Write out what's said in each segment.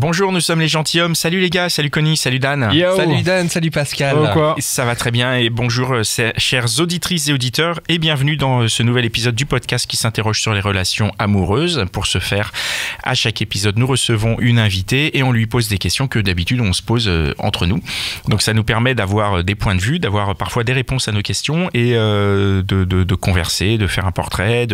Bonjour, nous sommes les gentilshommes. Salut les gars, salut Connie, salut Dan. Yo. Salut Dan, salut Pascal. Quoi Ça va très bien et bonjour chères auditrices et auditeurs et bienvenue dans ce nouvel épisode du podcast qui s'interroge sur les relations amoureuses. Pour ce faire, à chaque épisode, nous recevons une invitée et on lui pose des questions que d'habitude on se pose entre nous. Donc ça nous permet d'avoir des points de vue, d'avoir parfois des réponses à nos questions et de converser, de faire un portrait.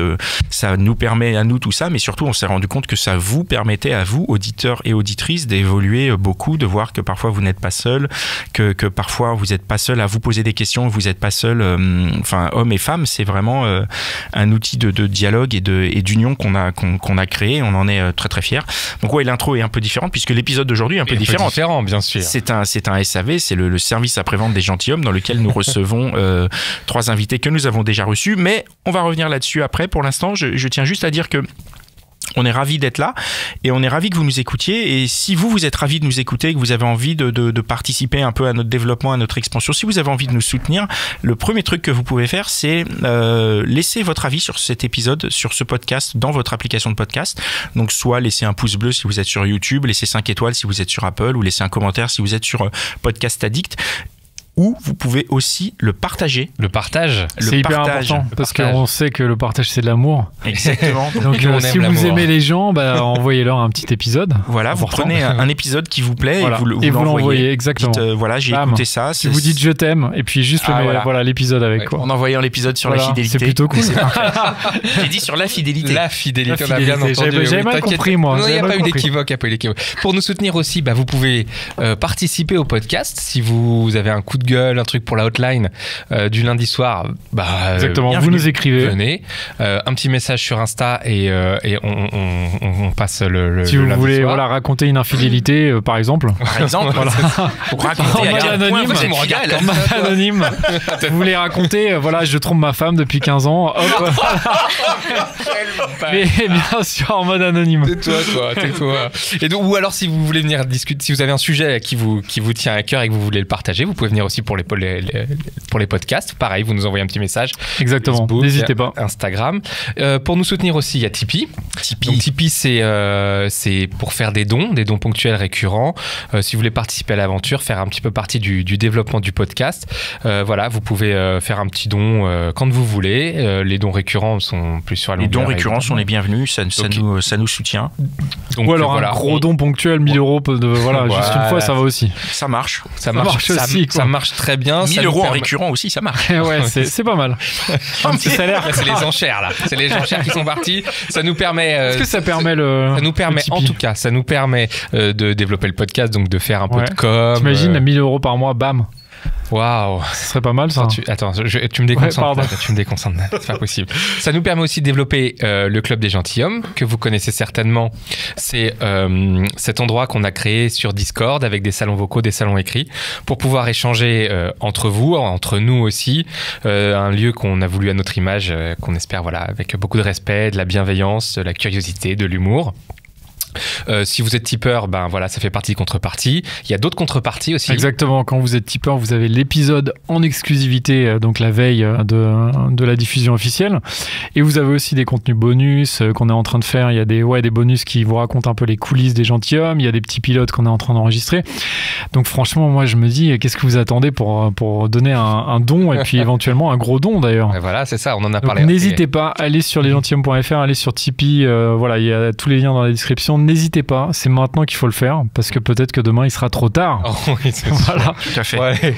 Ça nous permet à nous tout ça, mais surtout on s'est rendu compte que ça vous permettait à vous, auditeurs et auditrices, d'évoluer beaucoup, de voir que parfois vous n'êtes pas seul, que parfois vous n'êtes pas seul à vous poser des questions, vous n'êtes pas seul, enfin hommes et femmes, c'est vraiment un outil de dialogue et d'union qu'on a créé, on en est très très fiers. Donc ouais, l'intro est un peu différente puisque l'épisode d'aujourd'hui est un peu différent. Différent, bien sûr. C'est un SAV, c'est le service après-vente des gentilshommes dans lequel nous recevons 3 invités que nous avons déjà reçus, mais on va revenir là-dessus après. Pour l'instant, je tiens juste à dire que on est ravis d'être là et on est ravis que vous nous écoutiez. Et si vous êtes ravis de nous écouter, que vous avez envie de participer un peu à notre développement, à notre expansion, si vous avez envie de nous soutenir, le premier truc que vous pouvez faire, c'est laisser votre avis sur cet épisode, sur ce podcast, dans votre application de podcast. Donc soit laisser un pouce bleu si vous êtes sur YouTube, laisser 5 étoiles si vous êtes sur Apple ou laisser un commentaire si vous êtes sur Podcast Addict. Ou vous pouvez aussi le partager. Le partage, c'est hyper important parce qu'on sait que le partage c'est de l'amour. Exactement. Donc si vous aimez les gens, envoyez-leur un petit épisode. Voilà, vous prenez un épisode qui vous plaît voilà. et vous l'envoyez. Exactement. Dites, voilà, j'ai écouté ça. Si vous dites je t'aime et puis juste voilà l'épisode avec quoi. En envoyant l'épisode sur la fidélité. C'est plutôt cool. J'ai dit sur la fidélité. La fidélité, on a bien entendu. J'avais mal compris moi. Non, il n'y a pas eu d'équivoque. Pour nous soutenir aussi, vous pouvez participer au podcast si vous avez un coup de gueule, un truc pour la hotline du lundi soir. Exactement, vous nous écrivez. Venez. Un petit message sur Insta et on passe le si vous voulez soir. Raconter une infidélité, par exemple. Par exemple, voilà. Raconter à quel point vous êtes anonyme. Vous voulez raconter, je trompe ma femme depuis 15 ans. Hop. Mais bien sûr en mode anonyme. Tais-toi. Et donc, ou alors si vous voulez venir discuter, si vous avez un sujet qui vous tient à cœur et que vous voulez le partager, vous pouvez venir aussi pour les podcasts. Pareil, vous nous envoyez un petit message. Exactement, n'hésitez pas. Instagram. Pour nous soutenir aussi, il y a Tipeee. Donc Tipeee, c'est pour faire des dons ponctuels récurrents. Si vous voulez participer à l'aventure, faire un petit peu partie du développement du podcast, vous pouvez faire un petit don quand vous voulez. Les dons récurrents sont plus sur la longueur. Les dons récurrents sont les bienvenus, ça nous soutient. Donc, ou alors un gros don ponctuel, 1000 euros, juste une fois, ça va aussi. Ça marche. Ça marche très bien. 1000 euros en récurrent aussi, ça marche. Ouais, c'est pas mal. C'est les enchères là. C'est les enchères qui sont parties. Ça nous permet. Est-ce que ça permet Ça nous permet, en tout cas, ça nous permet de développer le podcast, donc de faire un peu de com. T'imagines 1000 euros par mois, bam. Waouh, ce serait pas mal ça. Attends, tu me déconcentres. Tu me déconcentres. C'est pas possible. Ça nous permet aussi de développer le club des gentilshommes que vous connaissez certainement. C'est cet endroit qu'on a créé sur Discord avec des salons vocaux, des salons écrits pour pouvoir échanger entre vous, entre nous aussi. Un lieu qu'on a voulu à notre image, qu'on espère avec beaucoup de respect, de la bienveillance, de la curiosité, de l'humour. Si vous êtes tipeur, ça fait partie des contreparties. Il y a d'autres contreparties aussi. Exactement, quand vous êtes tipeur, vous avez l'épisode en exclusivité, donc la veille de la diffusion officielle. Et vous avez aussi des contenus bonus qu'on est en train de faire. Il y a des bonus qui vous racontent un peu les coulisses des gentilshommes. Il y a des petits pilotes qu'on est en train d'enregistrer. Donc franchement, moi je me dis, qu'est-ce que vous attendez pour donner un don et puis éventuellement un gros don d'ailleurs. Et voilà, c'est ça, on en a donc, parlé. N'hésitez pas, allez sur lesgentilshommes.fr, allez sur Tipeee, il y a tous les liens dans la description. N'hésitez pas, c'est maintenant qu'il faut le faire parce que peut-être que demain il sera trop tard. Oh, oui, c'est voilà, tout à fait. Ouais.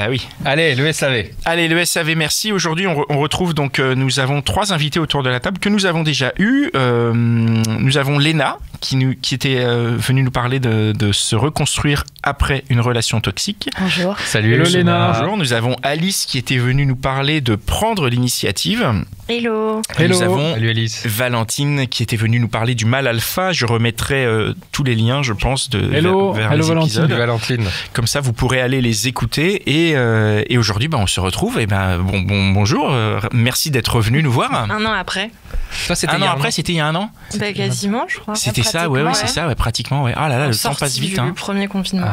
Oui. Allez, le SAV. Allez, le SAV, merci. Aujourd'hui, on retrouve donc, nous avons 3 invités autour de la table que nous avons déjà eu. Nous avons Léna qui était venue nous parler de se reconstruire après une relation toxique. Bonjour. Salut. Hello Léna. Bonjour. Nous avons Alice qui était venue nous parler de prendre l'initiative. Hello. Nous avons Salut Alice. Valentine qui était venue nous parler du mal alpha. Je remettrai tous les liens, je pense, vers les épisodes. Valentine. Comme ça, vous pourrez aller les écouter. Et aujourd'hui, on se retrouve. Et bonjour. Merci d'être venu nous voir. Un an après. Toi, c'était il y a un an. Quasiment, je crois. C'était ça, c'est ça, pratiquement. Ouais. Ah là là, le temps passe vite. Le premier confinement.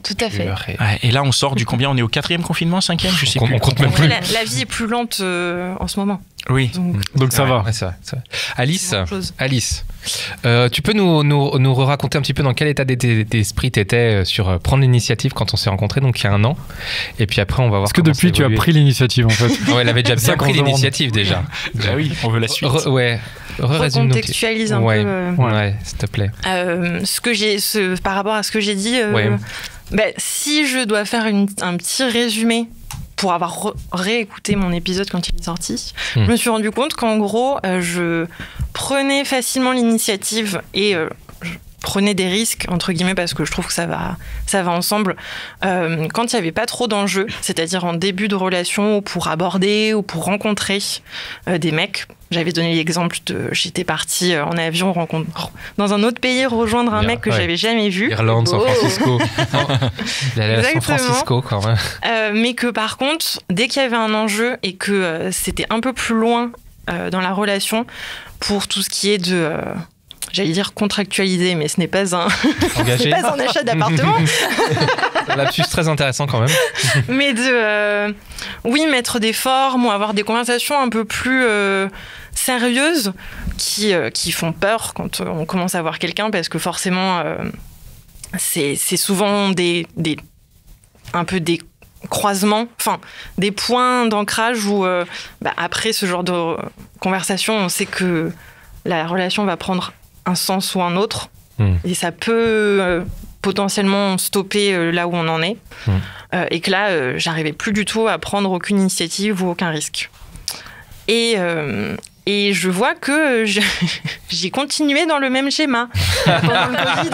Tout à fait. Ouais, et là, on sort du combien? On est au 4e confinement, 5e? Je sais plus. On compte même plus. La vie est plus lente en ce moment. Oui. Donc ça va. Ouais, ça. Alice, Tu peux nous raconter un petit peu dans quel état d'esprit t'étais sur prendre l'initiative quand on s'est rencontrés, donc il y a un an. Et puis après, on va voir. Parce que depuis, tu as pris l'initiative en fait. Ouais, elle avait déjà bien pris l'initiative déjà. Ah oui, on veut la suite. Recontextualise un peu. Ouais, s'il te plaît. Par rapport à ce que j'ai dit, si je dois faire un petit résumé pour avoir réécouté mon épisode quand il est sorti, je me suis rendu compte qu'en gros, je prenais facilement l'initiative et je prenais des risques, entre guillemets, parce que je trouve que ça va ensemble, quand il n'y avait pas trop d'enjeux, c'est-à-dire en début de relation ou pour aborder ou pour rencontrer des mecs. J'avais donné l'exemple j'étais partie en avion dans un autre pays rejoindre un mec que j'avais jamais vu. Irlande, San Francisco. Il allait à San Francisco quand même. Mais que par contre, dès qu'il y avait un enjeu et que c'était un peu plus loin dans la relation, pour tout ce qui est de... j'allais dire contractualisé, mais ce n'est pas un achat d'appartement. Un lapsus très intéressant quand même. Mais mettre des formes ou avoir des conversations un peu plus sérieuses qui font peur quand on commence à voir quelqu'un, parce que forcément, c'est souvent un peu des croisements, enfin des points d'ancrage où après ce genre de conversation, on sait que la relation va prendre un sens ou un autre, et ça peut potentiellement stopper là où on en est, et que là j'arrivais plus du tout à prendre aucune initiative ou aucun risque, et je vois que j'ai continué dans le même schéma pendant le Covid.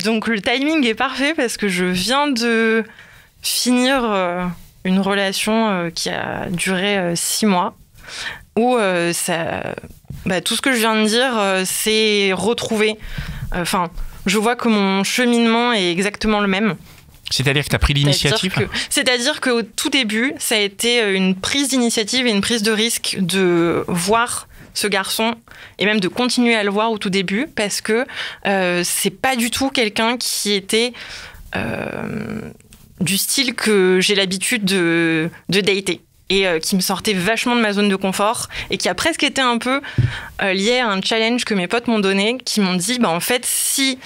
Donc le timing est parfait parce que je viens de finir une relation qui a duré 6 mois, où tout ce que je viens de dire, c'est retrouvé. Je vois que mon cheminement est exactement le même. C'est-à-dire que tu as pris l'initiative ? C'est-à-dire qu'au tout début, ça a été une prise d'initiative et une prise de risque de voir ce garçon et même de continuer à le voir au tout début, parce que c'est pas du tout quelqu'un qui était du style que j'ai l'habitude de dater. Et qui me sortait vachement de ma zone de confort et qui a presque été un peu lié à un challenge que mes potes m'ont donné, qui m'ont dit en fait, si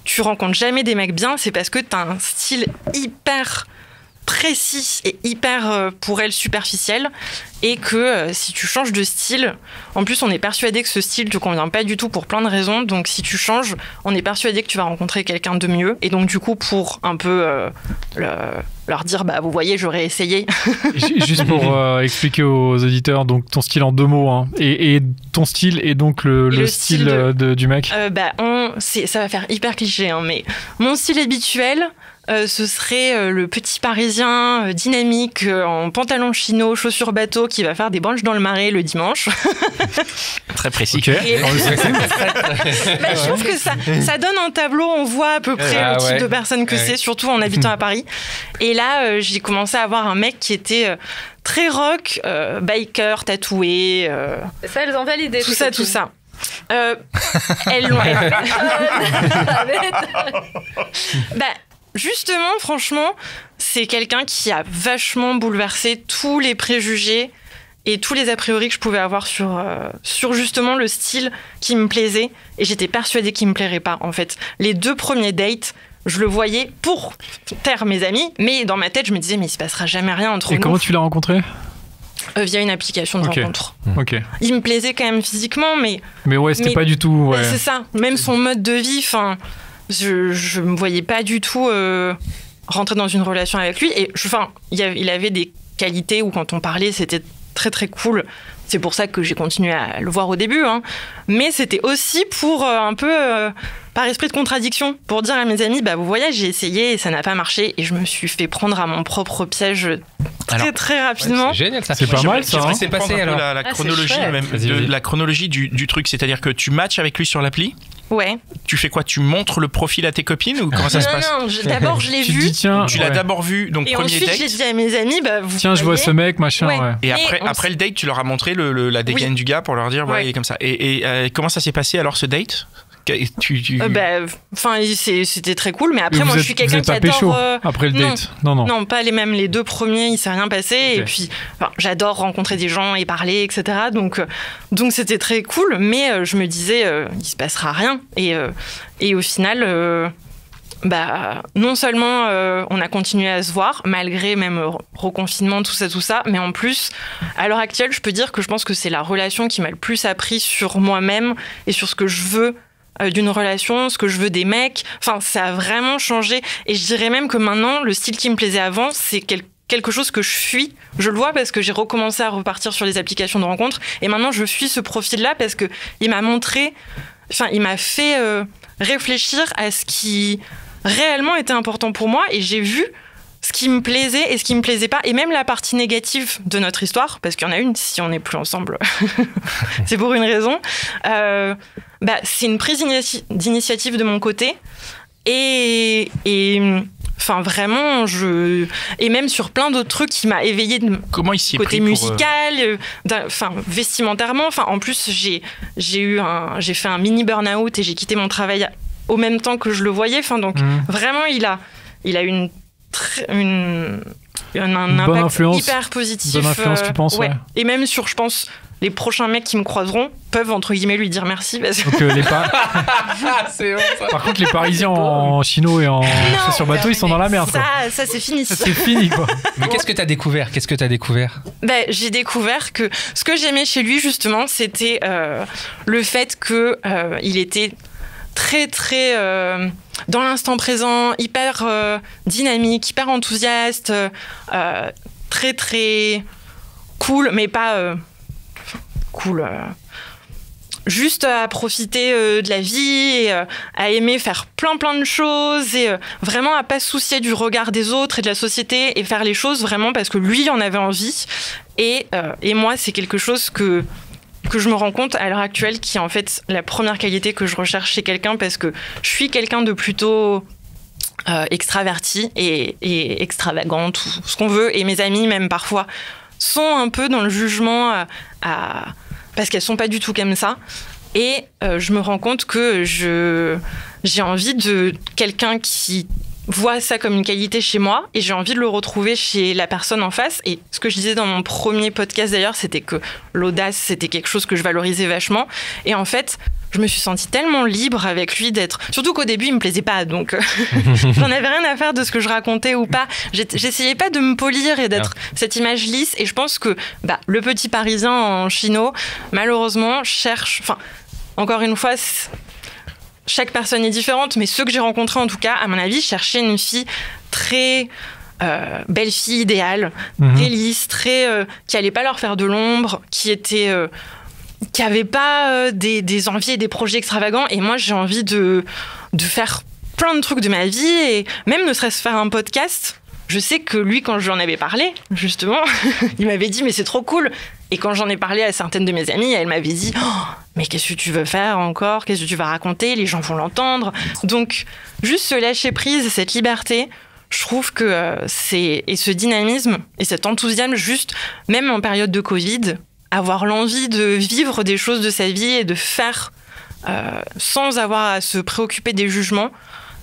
tu rencontres jamais des mecs bien, c'est parce que t'as un style hyper précis et hyper, pour elle, superficiel, et que si tu changes de style, en plus on est persuadé que ce style te convient pas du tout pour plein de raisons, donc si tu changes, on est persuadé que tu vas rencontrer quelqu'un de mieux, et donc du coup pour un peu leur dire vous voyez, j'aurais essayé. Juste pour expliquer aux auditeurs, donc ton style en 2 mots, hein, et ton style et donc le style du mec. Ça va faire hyper cliché, hein, mais mon style habituel, ce serait le petit Parisien dynamique en pantalon chino, chaussures bateau, qui va faire des brunchs dans le Marais le dimanche. Très précis. Okay. Je trouve que ça donne un tableau, on voit à peu près le type de personne que c'est, surtout en habitant à Paris. Et là, j'ai commencé à avoir un mec qui était très rock, biker, tatoué. Ça, elles ont validé. Tout ça. Elles l'ont. Justement, franchement, c'est quelqu'un qui a vachement bouleversé tous les préjugés et tous les a priori que je pouvais avoir sur justement le style qui me plaisait. Et j'étais persuadée qu'il me plairait pas, en fait. Les 2 premiers dates, je le voyais pour taire mes amis, mais dans ma tête, je me disais, mais il se passera jamais rien entre nous. Et comment tu l'as rencontré ? Via une application de rencontre. Okay. Il me plaisait quand même physiquement, mais c'était pas du tout... Ouais. C'est ça, même son mode de vie, je me voyais pas du tout rentrer dans une relation avec lui. Et il avait des qualités où quand on parlait, c'était très très cool. C'est pour ça que j'ai continué à le voir au début, hein. Mais c'était aussi pour un peu par esprit de contradiction, pour dire à mes amis, vous voyez, j'ai essayé et ça n'a pas marché, et je me suis fait prendre à mon propre piège très rapidement. C'est génial, ça. C'est pas mal, ça. C'est passé alors la chronologie même, la chronologie du truc, c'est-à-dire que tu matches avec lui sur l'appli. Ouais. Tu fais quoi? Tu montres le profil à tes copines ou comment ça se passe? Non, d'abord je l'ai vu. Tu l'as d'abord vu, donc et premier ensuite, date. J'ai dit à mes amis, tiens, je vois ce mec, machin. Ouais. Et après le date, tu leur as montré la dégaine du gars pour leur dire, il est comme ça. Et comment ça s'est passé alors ce date? C'était très cool, mais après, moi, je suis quelqu'un qui adore. Après le date, non, pas les deux premiers, il s'est rien passé. Okay. Et puis, j'adore rencontrer des gens et parler, etc. Donc c'était très cool, mais je me disais, il se passera rien. Et au final. Non seulement on a continué à se voir, malgré même reconfinement, tout ça, mais en plus, à l'heure actuelle, je peux dire que je pense que c'est la relation qui m'a le plus appris sur moi-même et sur ce que je veux d'une relation, ce que je veux des mecs. Enfin, ça a vraiment changé. Et je dirais même que maintenant, le style qui me plaisait avant, c'est quelque chose que je fuis. Je le vois parce que j'ai recommencé à repartir sur les applications de rencontres. Et maintenant, je fuis ce profil-là parce qu'il m'a montré... Enfin, il m'a fait réfléchir à ce qui... réellement était important pour moi et j'ai vu ce qui me plaisait et ce qui me plaisait pas et même la partie négative de notre histoire parce qu'il y en a une si on n'est plus ensemble c'est pour une raison c'est une prise d'initiative de mon côté et enfin vraiment et même sur plein d'autres trucs qui m'a éveillé de côté musical vestimentairement en plus j'ai fait un mini burn-out et j'ai quitté mon travail au même temps que je le voyais. Vraiment, il a un impact hyper positif. Bonne influence, tu penses, ouais. Et même sur, je pense, les prochains mecs qui me croiseront peuvent, entre guillemets, lui dire merci. Parce que... c'est bon, ça. Par contre, les Parisiens en chino et en sur bateau, ils sont dans la merde. Ça c'est fini. Ça, c'est fini, quoi. Mais qu'est-ce que t'as découvert J'ai découvert que ce que j'aimais chez lui, justement, c'était le fait que il était... très très dans l'instant présent, hyper dynamique, hyper enthousiaste, très très cool, mais pas cool, juste à profiter de la vie, et, à aimer faire plein de choses et vraiment à pas se soucier du regard des autres et de la société et faire les choses vraiment parce que lui en avait envie et moi c'est quelque chose que je me rends compte à l'heure actuelle qui est en fait la première qualité que je recherche chez quelqu'un parce que je suis quelqu'un de plutôt extraverti et extravagant, tout ce qu'on veut. Et mes amies, même parfois, sont un peu dans le jugement parce qu'elles sont pas du tout comme ça. Et je me rends compte que j'ai envie de quelqu'un qui voit ça comme une qualité chez moi et j'ai envie de le retrouver chez la personne en face. Et ce que je disais dans mon premier podcast d'ailleurs, c'était que l'audace, c'était quelque chose que je valorisais vachement. Et en fait, je me suis sentie tellement libre avec lui d'être... Surtout qu'au début, il me plaisait pas, donc j'en avais rien à faire de ce que je racontais ou pas. J'essayais pas de me polir et d'être cette image lisse. Et je pense que le petit Parisien en chino, malheureusement, cherche... Enfin, encore une fois... Chaque personne est différente, mais ceux que j'ai rencontrés, en tout cas, à mon avis, cherchaient une fille très belle fille idéale, très lisse, qui allait pas leur faire de l'ombre, qui avait pas des envies et des projets extravagants. Et moi, j'ai envie de faire plein de trucs de ma vie et même ne serait-ce faire un podcast. Je sais que lui, quand je lui en avais parlé, justement, il m'avait dit « mais c'est trop cool ». Et quand j'en ai parlé à certaines de mes amies, elles m'avaient dit « oh, mais qu'est-ce que tu veux faire encore ? Qu'est-ce que tu vas raconter ? Les gens vont l'entendre ». Donc, juste se lâcher prise, cette liberté, je trouve que et ce dynamisme et cet enthousiasme, juste, même en période de Covid, avoir l'envie de vivre des choses de sa vie et de faire sans avoir à se préoccuper des jugements,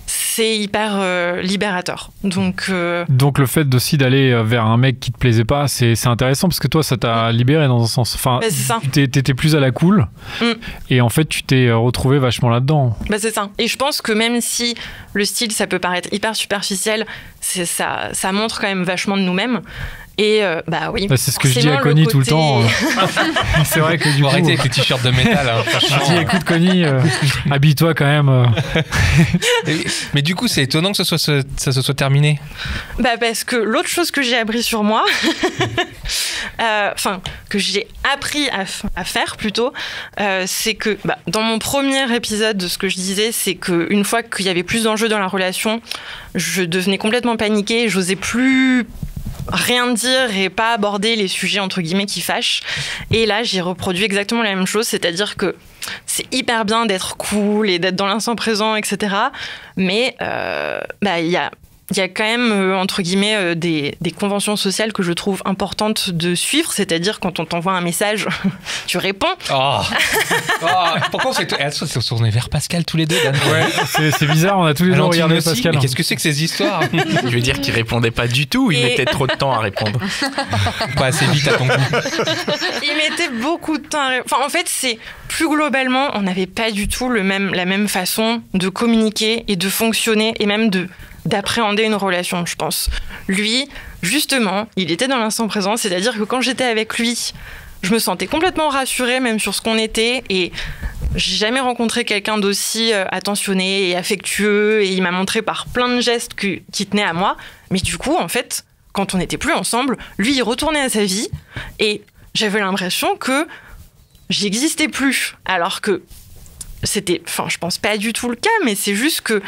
c'est hyper libérateur. Donc le fait aussi d'aller vers un mec qui te plaisait pas, c'est intéressant parce que toi, ça t'a libéré dans un sens. Enfin, t'étais plus à la cool et en fait, tu t'es retrouvé vachement là-dedans. C'est ça. Et je pense que même si le style, ça peut paraître hyper superficiel, ça montre quand même vachement de nous-mêmes. Et oui. C'est ce que je dis à Connie tout le temps. C'est vrai que du coup, arrêtez avec les t-shirts de métal. Je dis écoute Connie, habille-toi quand même. Mais du coup, c'est étonnant que ça se soit terminé. Parce que l'autre chose que j'ai appris sur moi, que j'ai appris à faire plutôt, c'est que dans mon premier épisode de ce que je disais, c'est qu'une fois qu'il y avait plus d'enjeux dans la relation, je devenais complètement paniquée, j'osais plus rien dire et pas aborder les sujets entre guillemets qui fâchent. Et là, j'ai reproduit exactement la même chose, c'est-à-dire que c'est hyper bien d'être cool et d'être dans l'instant présent, etc. Mais il y a il y a quand même, entre guillemets, des conventions sociales que je trouve importantes de suivre, c'est-à-dire quand on t'envoie un message, tu réponds. Pourquoi on s'est tourné vers Pascal tous les deux, Dan? C'est bizarre, on a tous les deux regardé Pascal. Mais qu'est-ce que c'est que ces histoires? Je veux dire qu'il répondait pas du tout, il mettait trop de temps à répondre. Pas assez vite à ton goût. Il mettait beaucoup de temps à répondre. Enfin, en fait, c'est plus globalement, on n'avait pas du tout la même façon de communiquer et de fonctionner et même d'appréhender une relation, je pense. Lui, justement, il était dans l'instant présent, c'est-à-dire que quand j'étais avec lui, je me sentais complètement rassurée, même sur ce qu'on était, et j'ai jamais rencontré quelqu'un d'aussi attentionné et affectueux, et il m'a montré par plein de gestes qui tenaient à moi, mais du coup, en fait, quand on n'était plus ensemble, lui, il retournait à sa vie, et j'avais l'impression que j'existais plus, alors que je pense pas du tout le cas, mais c'est juste que,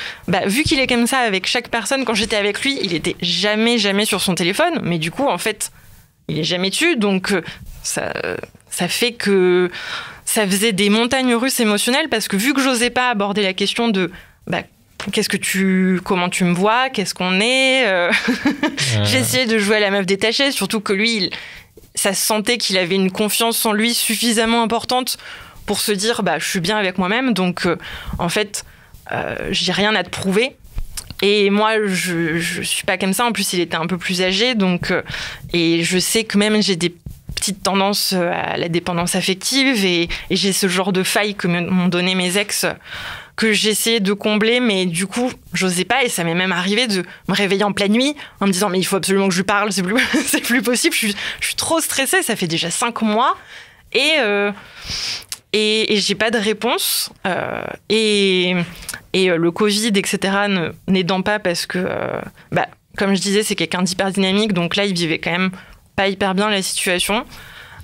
vu qu'il est comme ça avec chaque personne, quand j'étais avec lui, il était jamais sur son téléphone, mais du coup, en fait, il est jamais dessus, donc ça fait que ça faisait des montagnes russes émotionnelles, parce que vu que j'osais pas aborder la question de comment tu me vois, qu'est-ce qu'on est, j'ai essayé de jouer à la meuf détachée, surtout que lui, ça se sentait qu'il avait une confiance en lui suffisamment importante pour se dire je suis bien avec moi-même, donc en fait j'ai rien à te prouver, et moi je suis pas comme ça. En plus il était un peu plus âgé, donc et je sais que même j'ai des petites tendances à la dépendance affective, et j'ai ce genre de failles que m'ont donné mes ex, que j'essayais de combler, mais du coup j'osais pas, et ça m'est même arrivé de me réveiller en pleine nuit en me disant mais il faut absolument que je lui parle, c'est plus possible, je suis trop stressée, ça fait déjà 5 mois, et j'ai pas de réponse, et le Covid, etc., n'aidant pas, parce que, comme je disais, c'est quelqu'un d'hyper dynamique, donc là, il vivait quand même pas hyper bien la situation,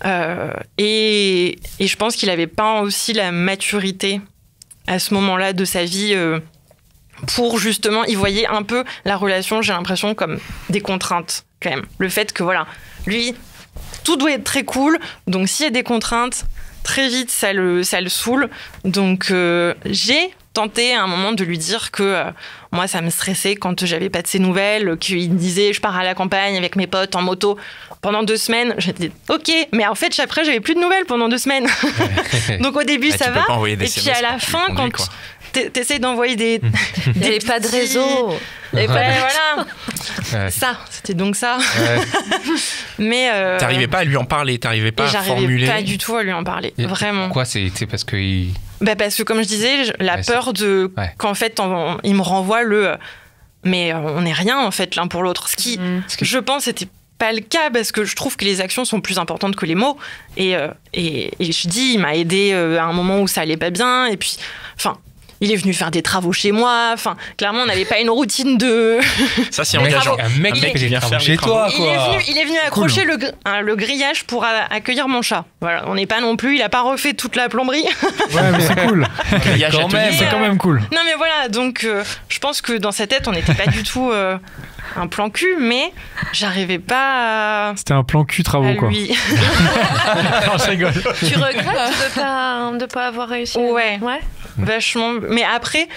et je pense qu'il avait pas aussi la maturité à ce moment-là de sa vie pour justement, il voyait un peu la relation, j'ai l'impression, comme des contraintes, quand même. Le fait que, voilà, lui, tout doit être très cool, donc s'il y a des contraintes, très vite, ça le saoule. Donc, j'ai tenté à un moment de lui dire que moi, ça me stressait quand j'avais pas de ses nouvelles, qu'il me disait je pars à la campagne avec mes potes en moto pendant 2 semaines. J'étais OK, mais en fait, après, j'avais plus de nouvelles pendant 2 semaines. Donc, au début, ça va. Et puis, à la fin, quand t'essayes d'envoyer des pas de réseau. Et voilà. Ça, c'était donc ça. Mais t'arrivais pas à lui en parler, t'arrivais pas à formuler. J'arrivais pas du tout à lui en parler, vraiment. Pourquoi? C'est parce que parce que, comme je disais, la peur de qu'en fait il me renvoie mais on n'est rien en fait l'un pour l'autre. Ce qui, je pense, était pas le cas, parce que je trouve que les actions sont plus importantes que les mots. Et je dis, il m'a aidé à un moment où ça allait pas bien. Et puis, il est venu faire des travaux chez moi. Enfin, clairement, on n'avait pas une routine de. Ça, c'est engageant. Un mec qui vient faire chez toi, quoi. Il est venu accrocher le grillage pour accueillir mon chat. Voilà, on n'est pas non plus. Il a pas refait toute la plomberie. Ouais, mais c'est cool. Grillage c'est quand même cool. Non, mais voilà. Donc, je pense que dans sa tête, on n'était pas du tout un plan cul, mais j'arrivais pas. C'était un plan cul travaux, quoi. Lui. Non, je rigole. Tu regrettes de pas avoir réussi? Ouais. Vachement. Mais après,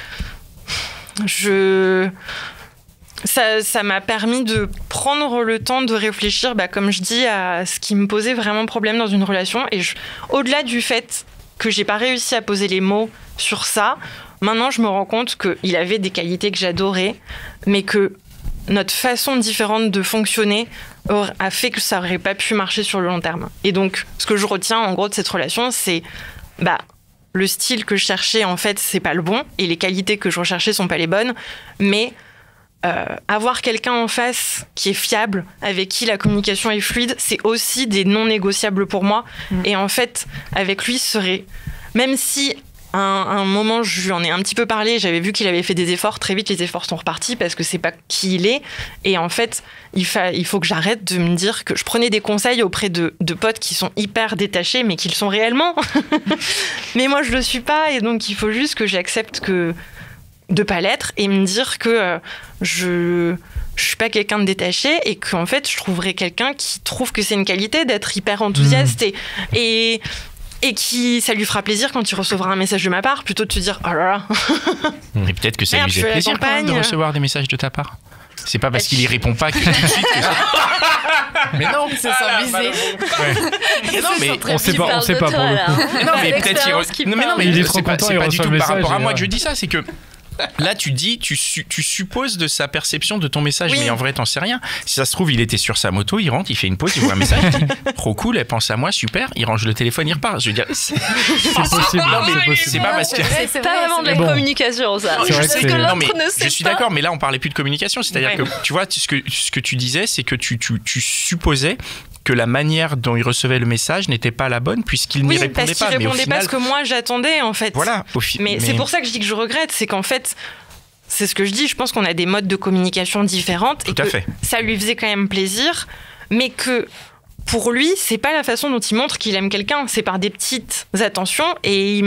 ça m'a permis de prendre le temps de réfléchir, comme je dis, à ce qui me posait vraiment problème dans une relation. Et au-delà du fait que j'ai pas réussi à poser les mots sur ça, maintenant je me rends compte qu'il avait des qualités que j'adorais, mais que notre façon différente de fonctionner a fait que ça n'aurait pas pu marcher sur le long terme. Et donc, ce que je retiens en gros de cette relation, c'est le style que je cherchais, en fait, c'est pas le bon, et les qualités que je recherchais sont pas les bonnes, mais avoir quelqu'un en face qui est fiable, avec qui la communication est fluide, c'est aussi des non négociables pour moi. Et en fait, avec lui, même si à un moment, je lui en ai un petit peu parlé, j'avais vu qu'il avait fait des efforts, très vite les efforts sont repartis parce que c'est pas qui il est, et en fait il faut que j'arrête de me dire que je prenais des conseils auprès de potes qui sont hyper détachés, mais qui le sont réellement. Mais moi je le suis pas, et donc il faut juste que j'accepte de pas l'être, et me dire que je suis pas quelqu'un de détaché, et qu'en fait je trouverai quelqu'un qui trouve que c'est une qualité d'être hyper enthousiaste et qui, ça lui fera plaisir quand il recevra un message de ma part, plutôt de se dire oh là là. Et peut-être que ça lui faisait plaisir quand même de recevoir des messages de ta part. C'est pas parce qu'il y répond pas que tout de suite que Mais non, Ils se sont visés. Mais non, mais on sait pas pour le coup. non, mais peut-être mais il est c'est trop pas, content, c'est il pas du reçoit tout le par message rapport à et moi que je dis ça, c'est que là, tu supposes de sa perception de ton message, Oui. mais en vrai, t'en sais rien. Si ça se trouve, il était sur sa moto, il rentre, il fait une pause, il voit un message, il dit trop cool, elle pense à moi, super, il range le téléphone, il repart. Je veux dire, c'est possible. Non, mais C'est possible. c'est pas parce que. C'est pas vraiment de la Bon. communication, ça. C'est vrai que c'est- Non, mais l'autre ne sait je suis pas. d'accord, mais là, on parlait plus de communication. C'est-à-dire Ouais. que, tu vois, ce que tu disais, c'est que tu supposais que la manière dont il recevait le message n'était pas la bonne, puisqu'il n'y Oui, répondait parce pas. qu'il Mais au répondait final, pas ce que moi j'attendais en fait. voilà. Mais c'est pour ça que je dis que je regrette, c'est qu'en fait, c'est ce que je dis, je pense qu'on a des modes de communication différentes Tout et à que fait. ça lui faisait quand même plaisir, mais que pour lui, c'est pas la façon dont il montre qu'il aime quelqu'un, c'est par des petites attentions et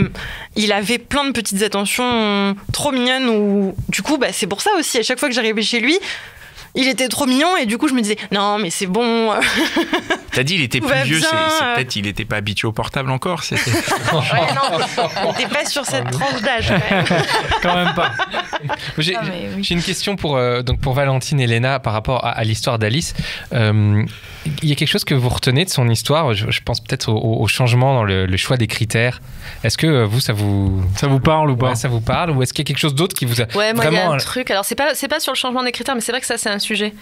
il avait plein de petites attentions trop mignonnes où du coup, c'est pour ça aussi, à chaque fois que j'arrivais chez lui, il était trop mignon et du coup je me disais non mais c'est bon. T'as dit il était Tout plus va vieux, bien, c'est peut-être il n'était pas habitué au portable encore. C'était... Ouais, non, on n'était pas sur cette tranche d'âge. Quand même. Quand même pas. J'ai Ah, mais oui. j'ai une question pour Valentine et Léna par rapport à l'histoire d'Alice. Il y a quelque chose que vous retenez de son histoire. Je pense peut-être au changement dans le choix des critères. Est-ce que vous, ça vous parle ou pas? Ouais, ça vous parle, ou est-ce qu'il y a quelque chose d'autre qui vous a Ouais, moi, il y a vraiment un truc. Alors, c'est pas sur le changement des critères, mais c'est vrai que ça, c'est un sujet.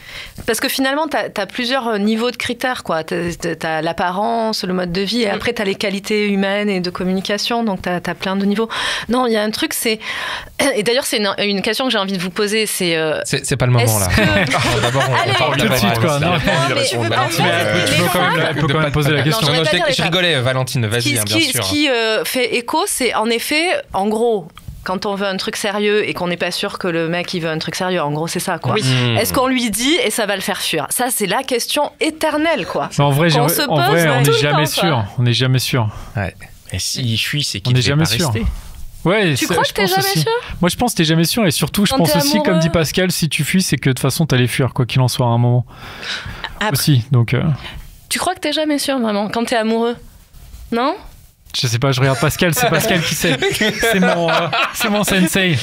Parce que finalement, t'as plusieurs niveaux de critères, quoi. T'as l'apparence, le mode de vie, et après, t'as les qualités humaines et de communication. Donc, t'as plein de niveaux. Non, il y a un truc, c'est. Et d'ailleurs, c'est une question que j'ai envie de vous poser. C'est pas le moment, là. est-ce D'abord, Allez, on parle tout de d'abord, suite, quoi. Alice. Non, mais tu veux pas Mais elle peut quand même poser la question. Non, Non, je vais pas dire je l'étape. rigolais, Valentine, vas-y, bien sûr. Ce qui fait écho, c'est en effet, en gros, quand on veut un truc sérieux et qu'on n'est pas sûr que le mec il veut un truc sérieux, en gros c'est ça quoi. Oui. Est-ce qu'on lui dit et ça va le faire fuir? Ça c'est la question éternelle quoi. Mais en vrai, Qu'on se on pose n'est tout le jamais temps, sûr. On n'est jamais sûr. Et s'il fuit, c'est On qu'il n'est ne devait jamais pas sûr. rester. Ouais, Tu crois que t'es jamais sûr? Moi, je pense que t'es jamais sûr. Et surtout, je Quand pense t'es aussi, amoureux. comme dit Pascal, si tu fuis, c'est que de toute façon, t'allais fuir, quoi qu'il en soit, à un moment. Après- Aussi. Donc, Tu crois que t'es jamais sûr vraiment quand t'es amoureux? Non? je sais pas, je regarde Pascal, c'est Pascal qui sait. C'est mon sensei.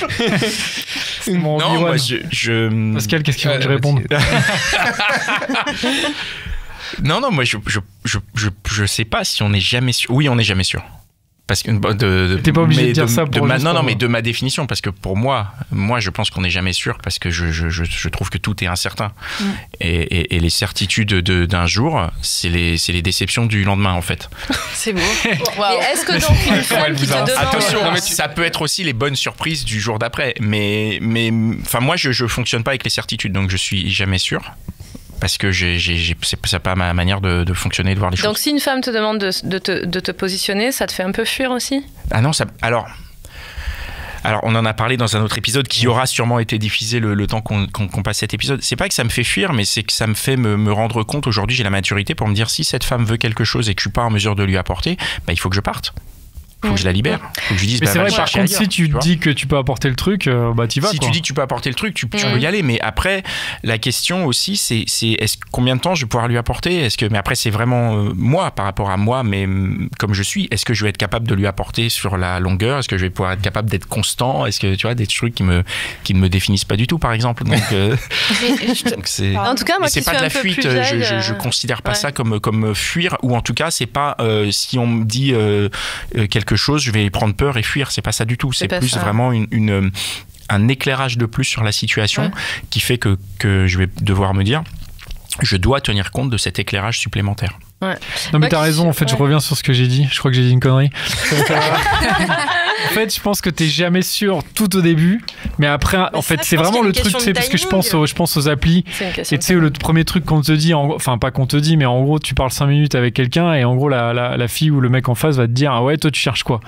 C'est mon Non, Obi-Wan. moi je... Pascal, qu'est-ce qu'il veut que je réponde? Non, moi je sais pas si on n'est jamais sûr. Oui, on n'est jamais sûr. Parce que T'es pas obligé de dire ça pour juste non, pour mais moi. de ma définition, parce que pour moi je pense qu'on n'est jamais sûr, parce que je trouve que tout est incertain. Et les certitudes d'un jour, c'est les déceptions du lendemain, en fait. C'est beau. Mais est-ce que donc une femme qui te demande... Attention, non, mais ça peut être aussi les bonnes surprises du jour d'après. Mais enfin, moi, je fonctionne pas avec les certitudes, donc je suis jamais sûr. Parce que c'est pas ma manière de fonctionner, de voir les choses. Donc si une femme te demande de te positionner, ça te fait un peu fuir aussi? Ah non, alors, on en a parlé dans un autre épisode qui aura sûrement été diffusé le temps qu'on passe cet épisode. C'est pas que ça me fait fuir, mais c'est que ça me fait me rendre compte. Aujourd'hui, j'ai la maturité pour me dire si cette femme veut quelque chose et que je suis pas en mesure de lui apporter, il faut que je parte. Il faut que je la libère. Faut que je lui dise, Mais c'est va vrai, le par chercher contre, ailleurs, si tu vois. dis que tu peux apporter le truc, t'y vas. Si quoi. tu dis que tu peux apporter le truc, tu peux y aller. Mais après, la question aussi, c'est combien de temps je vais pouvoir lui apporter? Mais après, c'est vraiment moi, par rapport à moi, mais comme je suis, est-ce que je vais être capable de lui apporter sur la longueur? Est-ce que je vais pouvoir être capable d'être constant? Est-ce que tu vois des trucs qui ne me définissent pas du tout, par exemple? Donc, donc c'est. En tout cas, moi Mais c'est qui pas suis de la un peu fuite. plus vieille, Je considère pas ouais. ça comme fuir, ou en tout cas, c'est pas si on me dit quelque chose, je vais prendre peur et fuir. C'est pas ça du tout. C'est pas plus ça. vraiment un éclairage de plus sur la situation qui fait que je vais devoir me dire, je dois tenir compte de cet éclairage supplémentaire. Ouais. Non, mais Moi t'as qui raison, suis- en fait, je ouais. reviens sur ce que j'ai dit. Je crois que j'ai dit une connerie. En fait, je pense que t'es jamais sûr tout au début, mais après, en fait, ça, je c'est pense vraiment qu'il y a le une truc, question c'est de parce que je timing. pense aux applis. C'est une question Et tu sais, le premier truc qu'on te dit, enfin pas qu'on te dit, mais en gros, tu parles 5 minutes avec quelqu'un et en gros, la fille ou le mec en face va te dire, ah ouais, toi tu cherches quoi?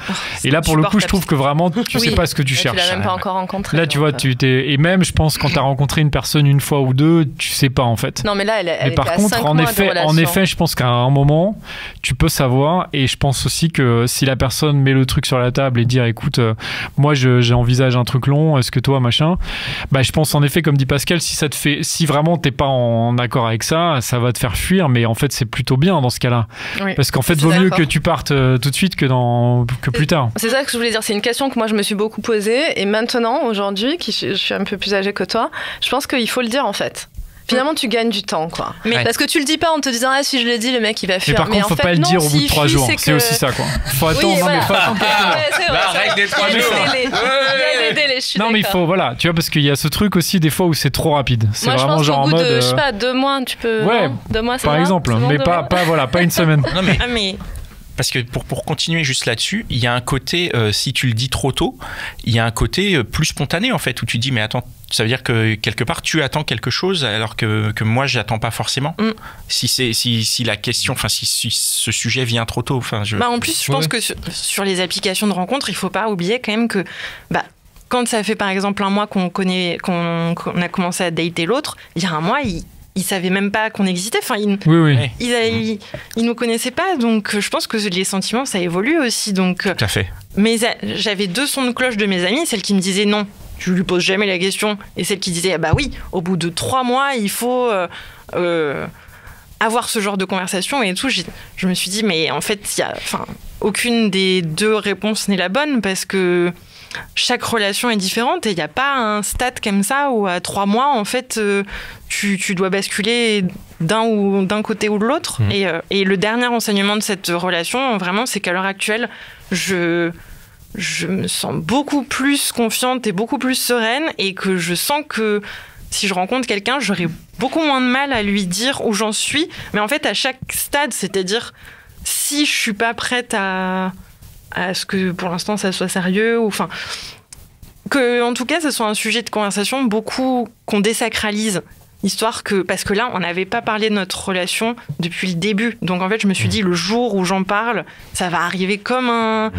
Et là, pour le coup, je trouve que vraiment, tu sais Oui. pas ce que tu Tu cherches. l'as même pas encore rencontré. Là, tu vois, donc, et même, je pense, quand t'as rencontré une personne une fois ou deux, tu sais pas en fait. Non, mais là, elle Mais était par à contre, 5 en mois de effet, relation. je pense qu'à un un moment, tu peux savoir, et je pense aussi que si la personne met le truc sur la table et dire écoute, moi j'envisage un truc long, est-ce que toi machin, bah je pense en effet comme dit Pascal, si vraiment t'es pas en accord avec ça, ça va te faire fuir, mais en fait c'est plutôt bien dans ce cas-là, parce qu'en fait vaut mieux que tu partes tout de suite que plus tard. C'est ça que je voulais dire, c'est une question que moi je me suis beaucoup posée, et maintenant, aujourd'hui, je suis un peu plus âgée que toi, je pense qu'il faut le dire en fait. Finalement, tu gagnes du temps, quoi. Mais parce que tu le dis pas en te disant si je le dis, le mec il va fuir. Mais par contre, faut pas le dire au bout de 3 jours. C'est aussi ça, quoi. Faut attendre. Mais faut attendre. La règle des 3 jours. Il y a des délais, je suis non, mais il faut, voilà, tu vois, parce qu'il y a ce truc aussi des fois où c'est trop rapide. C'est moi, vraiment je pense genre qu'au bout en mode. je sais pas, 2 mois, tu peux. Ouais. 2 mois, ça par va, exemple, mais pas une semaine. Non, mais parce que pour continuer juste là-dessus, il y a un côté, si tu le dis trop tôt, il y a un côté plus spontané en fait, où tu dis mais attends, ça veut dire que quelque part tu attends quelque chose alors que moi j'attends pas forcément. Si la question, enfin si ce sujet vient trop tôt, enfin en plus je pense que sur les applications de rencontres, il faut pas oublier quand même que quand ça fait par exemple un mois qu'on a commencé à dater l'autre, il y a un mois ils savaient même pas qu'on existait. Enfin, ils nous connaissaient pas. Donc, je pense que les sentiments, ça évolue aussi. Donc, tout à fait. Mais j'avais 2 sons de cloche de mes amis. Celle qui me disait non, je lui pose jamais la question. Et celle qui disait bah oui, au bout de 3 mois, il faut avoir ce genre de conversation et tout. Je me suis dit mais en fait, aucune des 2 réponses n'est la bonne parce que chaque relation est différente et il n'y a pas un stade comme ça où à 3 mois, en fait, tu dois basculer d'un côté ou de l'autre. Et le dernier enseignement de cette relation, vraiment, c'est qu'à l'heure actuelle, je me sens beaucoup plus confiante et beaucoup plus sereine et que je sens que si je rencontre quelqu'un, j'aurai beaucoup moins de mal à lui dire où j'en suis. Mais en fait, à chaque stade, c'est-à-dire si je ne suis pas prête à ce que pour l'instant ça soit sérieux ou que en tout cas ce soit un sujet de conversation beaucoup qu'on désacralise parce que là on n'avait pas parlé de notre relation depuis le début, donc en fait je me suis dit le jour où j'en parle ça va arriver comme un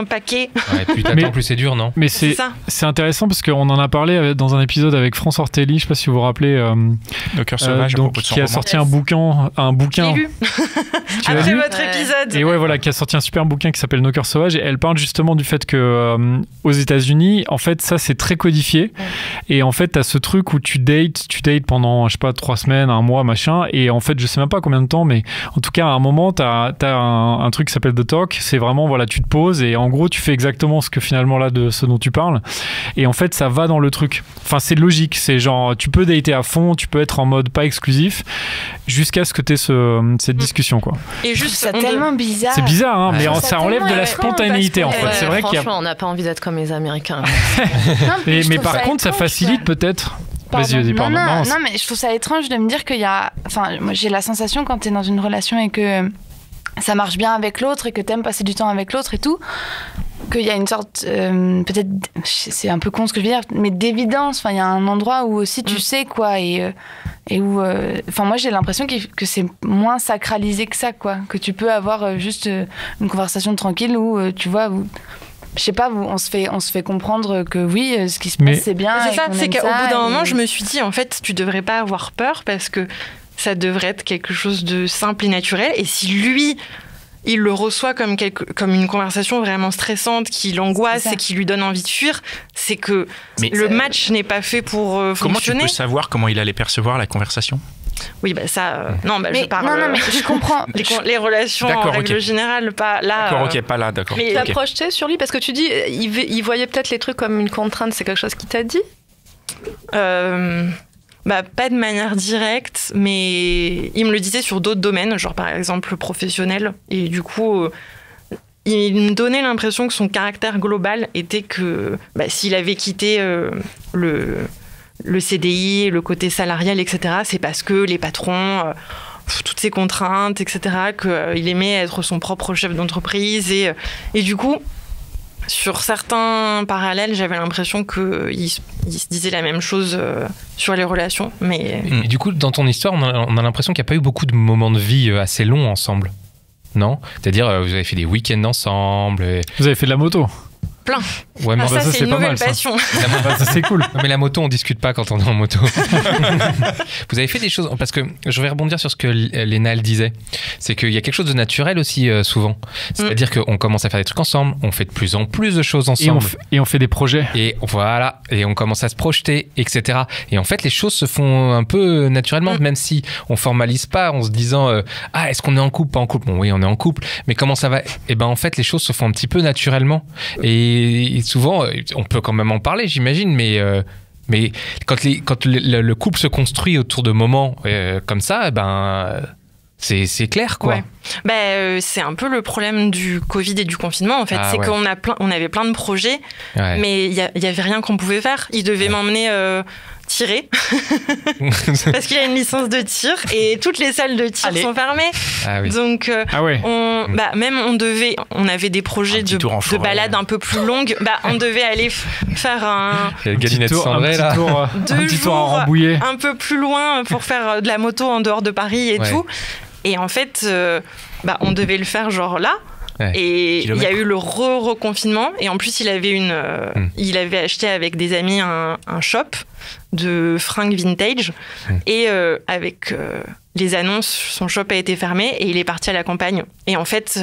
paquet. Plus t'attends plus c'est dur, non? Mais c'est intéressant parce qu'on en a parlé dans un épisode avec France Ortelli, je sais pas si vous vous rappelez, Le cœur sauvage, donc, qui a sorti un bouquin. J'ai lu. Après votre épisode. Et ouais, voilà, qui a sorti un super bouquin qui s'appelle Nos cœurs sauvages, et elle parle justement du fait que aux États-Unis, en fait, ça c'est très codifié, et en fait, t'as ce truc où tu dates pendant, je sais pas, 3 semaines, 1 mois, machin, et en fait, je sais même pas combien de temps, mais en tout cas, à un moment, t'as un truc qui s'appelle The Talk, c'est vraiment, voilà, tu te poses, et en gros, tu fais exactement ce que finalement là, de ce dont tu parles, et en fait, ça va dans le truc. Enfin, c'est logique, c'est genre, tu peux dater à fond, tu peux être en mode pas exclusif, jusqu'à ce que t'aies cette discussion, quoi. Et juste, c'est tellement bizarre. C'est bizarre, hein, mais ça enlève de la spontanéité, en fait. C'est vrai qu'il y a... Franchement, on n'a pas envie d'être comme les Américains. mais par contre, ça facilite peut-être... Vas-y, pardon. Non, mais je trouve ça étrange de me dire qu'il y a... Enfin, moi, j'ai la sensation quand t'es dans une relation et que ça marche bien avec l'autre et que t'aimes passer du temps avec l'autre et tout, qu'il y a une sorte... peut-être... C'est un peu con ce que je veux dire, mais d'évidence. Enfin, il y a un endroit où aussi tu sais, quoi, et où... Enfin, moi, j'ai l'impression que c'est moins sacralisé que ça, quoi. Que tu peux avoir juste une conversation tranquille où, tu vois... Je sais pas, on se fait comprendre que oui, ce qui se passe, c'est bien. C'est ça, c'est qu'au bout d'un moment, je me suis dit, en fait, tu devrais pas avoir peur parce que ça devrait être quelque chose de simple et naturel. Et si lui, il le reçoit comme une conversation vraiment stressante, qui l'angoisse et qui lui donne envie de fuir, c'est que le match n'est pas fait pour fonctionner. Comment tu peux savoir comment il allait percevoir la conversation ? Oui, bah ça... non, bah je parle... Non, mais je comprends. Les relations en règle générale, pas là... D'accord, ok, pas là, d'accord. Mais tu as projeté sur lui parce que tu dis, il voyait peut-être les trucs comme une contrainte, c'est quelque chose qu'il t'a dit ? Bah, pas de manière directe, mais il me le disait sur d'autres domaines, genre par exemple professionnel. Et du coup, il me donnait l'impression que son caractère global était que s'il avait quitté le CDI, le côté salarial, etc., c'est parce que les patrons, toutes ces contraintes, etc., qu'il aimait être son propre chef d'entreprise. Et du coup, sur certains parallèles, j'avais l'impression qu'il se disait la même chose sur les relations. Mais... Et du coup, dans ton histoire, on a l'impression qu'il n'y a pas eu beaucoup de moments de vie assez longs ensemble. Non ? C'est-à-dire, vous avez fait des week-ends ensemble. Vous avez fait de la moto ? Plein. Ouais, mais ça, c'est une nouvelle passion. Ça, c'est cool. Non, mais la moto, on discute pas quand on est en moto. Vous avez fait des choses, parce que je vais rebondir sur ce que Léna elle disait. C'est qu'il y a quelque chose de naturel aussi, souvent. C'est-à-dire qu'on commence à faire des trucs ensemble, on fait de plus en plus de choses ensemble. Et on fait des projets. Et voilà, et on commence à se projeter, etc. Et en fait, les choses se font un peu naturellement, même si on formalise pas en se disant est-ce qu'on est en couple, pas en couple. Bon, oui, on est en couple, mais comment ça va? Et ben en fait, les choses se font un petit peu naturellement. Et souvent, on peut quand même en parler, j'imagine, mais quand le couple se construit autour de moments comme ça, c'est clair, quoi. Ouais. C'est un peu le problème du Covid et du confinement, en fait. On avait plein de projets, mais il y avait rien qu'on pouvait faire. Il devait m'emmener tirer parce qu'il a une licence de tir et toutes les salles de tir sont fermées. Donc on avait des projets de balade un peu plus longues. On devait aller faire un petit tour à Rambouillet, un peu plus loin pour faire de la moto en dehors de Paris et tout. Et en fait, on devait le faire genre là. Et il y a eu le reconfinement. Et en plus, il avait acheté avec des amis un shop de fringues vintage. Et avec les annonces, son shop a été fermé et il est parti à la campagne. Et en fait,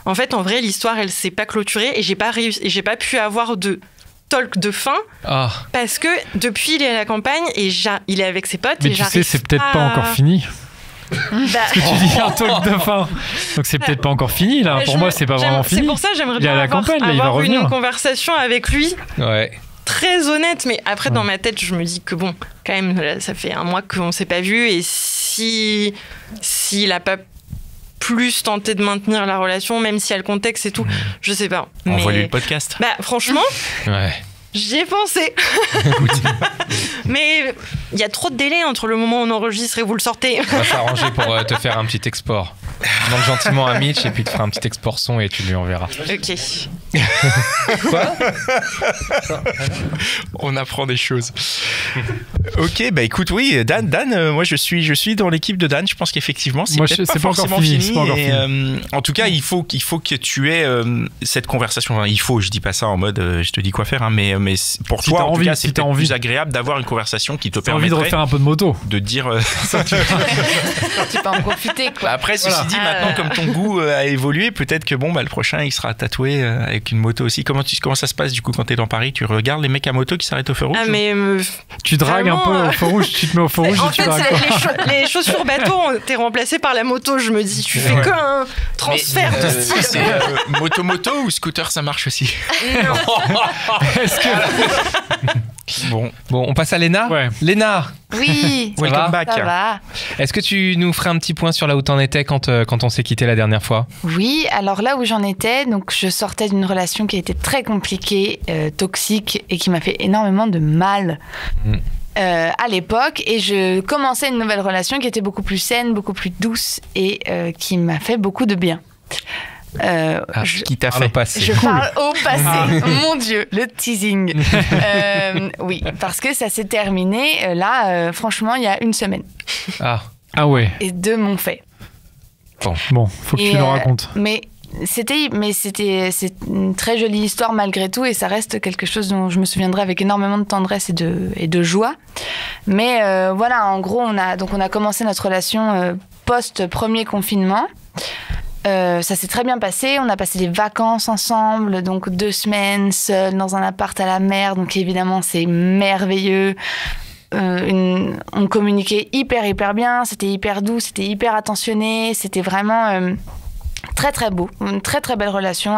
en vrai, l'histoire, elle s'est pas clôturée et j'ai pas pu avoir de talk de fin parce que depuis, il est à la campagne et il est avec ses potes. Mais tu sais, c'est peut-être pas encore fini. Parce que tu dis un talk de fin, donc c'est peut-être pas encore fini là. Pour moi, c'est pas vraiment fini. C'est pour ça que j'aimerais bien avoir une conversation avec lui. Très honnête, mais après dans ma tête, je me dis que bon, quand même, là, ça fait un mois qu'on s'est pas vu et s'il a pas plus tenté de maintenir la relation, même s'il y a le contexte et tout, je sais pas. Envoie-lui le podcast. Franchement. J'y ai pensé. Mais il y a trop de délai entre le moment où on enregistre et vous le sortez. On va s'arranger pour te faire un petit export. Demande gentiment à Mitch et puis te fera un petit export son et tu lui enverras. Ok. Quoi? On apprend des choses. Ok, écoute, oui, Dan, moi je suis dans l'équipe de Dan. Je pense qu'effectivement, c'est peut-être pas forcément fini. En tout cas, il faut que tu aies cette conversation. Enfin, je dis pas ça en mode je te dis quoi faire, mais pour toi, en tout cas, c'est peut-être plus agréable d'avoir une conversation qui te permettrait de refaire un peu de moto, de dire tu peux en profiter, quoi. Après, ceci dit, maintenant, comme ton goût a évolué, peut-être que le prochain il sera tatoué avec une moto aussi. Comment ça se passe du coup quand t'es dans Paris? Tu regardes les mecs à moto qui s'arrêtent au feu rouge? Tu dragues un peu au feu rouge, tu te mets au feu rouge. En fait, les chaussures bateau ont été remplacées par la moto. Je me dis, tu fais qu'un transfert de style. C'est moto ou scooter, ça marche aussi? Non. Est-ce que Bon, on passe à Léna. Léna. Oui. Welcome back. Ça va. Est-ce que tu nous ferais un petit point sur là où t'en étais quand on s'est quitté la dernière fois? Oui, alors là où j'en étais, donc je sortais d'une relation qui a été très compliquée, toxique et qui m'a fait énormément de mal. À l'époque, et je commençais une nouvelle relation qui était beaucoup plus saine, beaucoup plus douce et qui m'a fait beaucoup de bien. Qui t'a fait passer. Je parle au passé. Mon Dieu, le teasing. Oui, parce que ça s'est terminé là, franchement, il y a une semaine. Ah ouais. Et 2 m'ont fait. Bon, faut que tu le racontes. C'est une très jolie histoire malgré tout et ça reste quelque chose dont je me souviendrai avec énormément de tendresse et de joie. Mais voilà, en gros, on a commencé notre relation post-premier confinement. Ça s'est très bien passé, on a passé des vacances ensemble, donc 2 semaines seuls dans un appart à la mer, donc évidemment c'est merveilleux. On communiquait hyper bien, c'était hyper doux, c'était hyper attentionné, c'était vraiment très très beau, une très très belle relation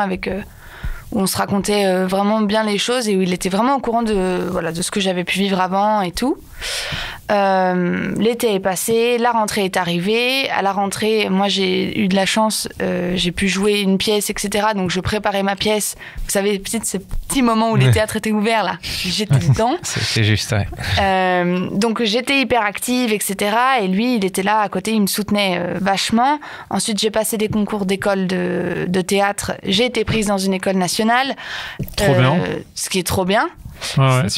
où on se racontait vraiment bien les choses et où il était vraiment au courant de ce que j'avais pu vivre avant et tout. L'été est passé, la rentrée est arrivée. À la rentrée, moi j'ai eu de la chance, j'ai pu jouer une pièce, etc. Donc je préparais ma pièce. Vous savez, peut-être ce petit moment où les théâtres étaient ouverts là, j'étais dedans. C'est juste, ouais. Donc j'étais hyper active, etc. Et lui, il était là à côté, il me soutenait vachement. Ensuite, j'ai passé des concours d'école de théâtre. J'ai été prise dans une école nationale. Trop bien. Ce qui est trop bien. Ouais.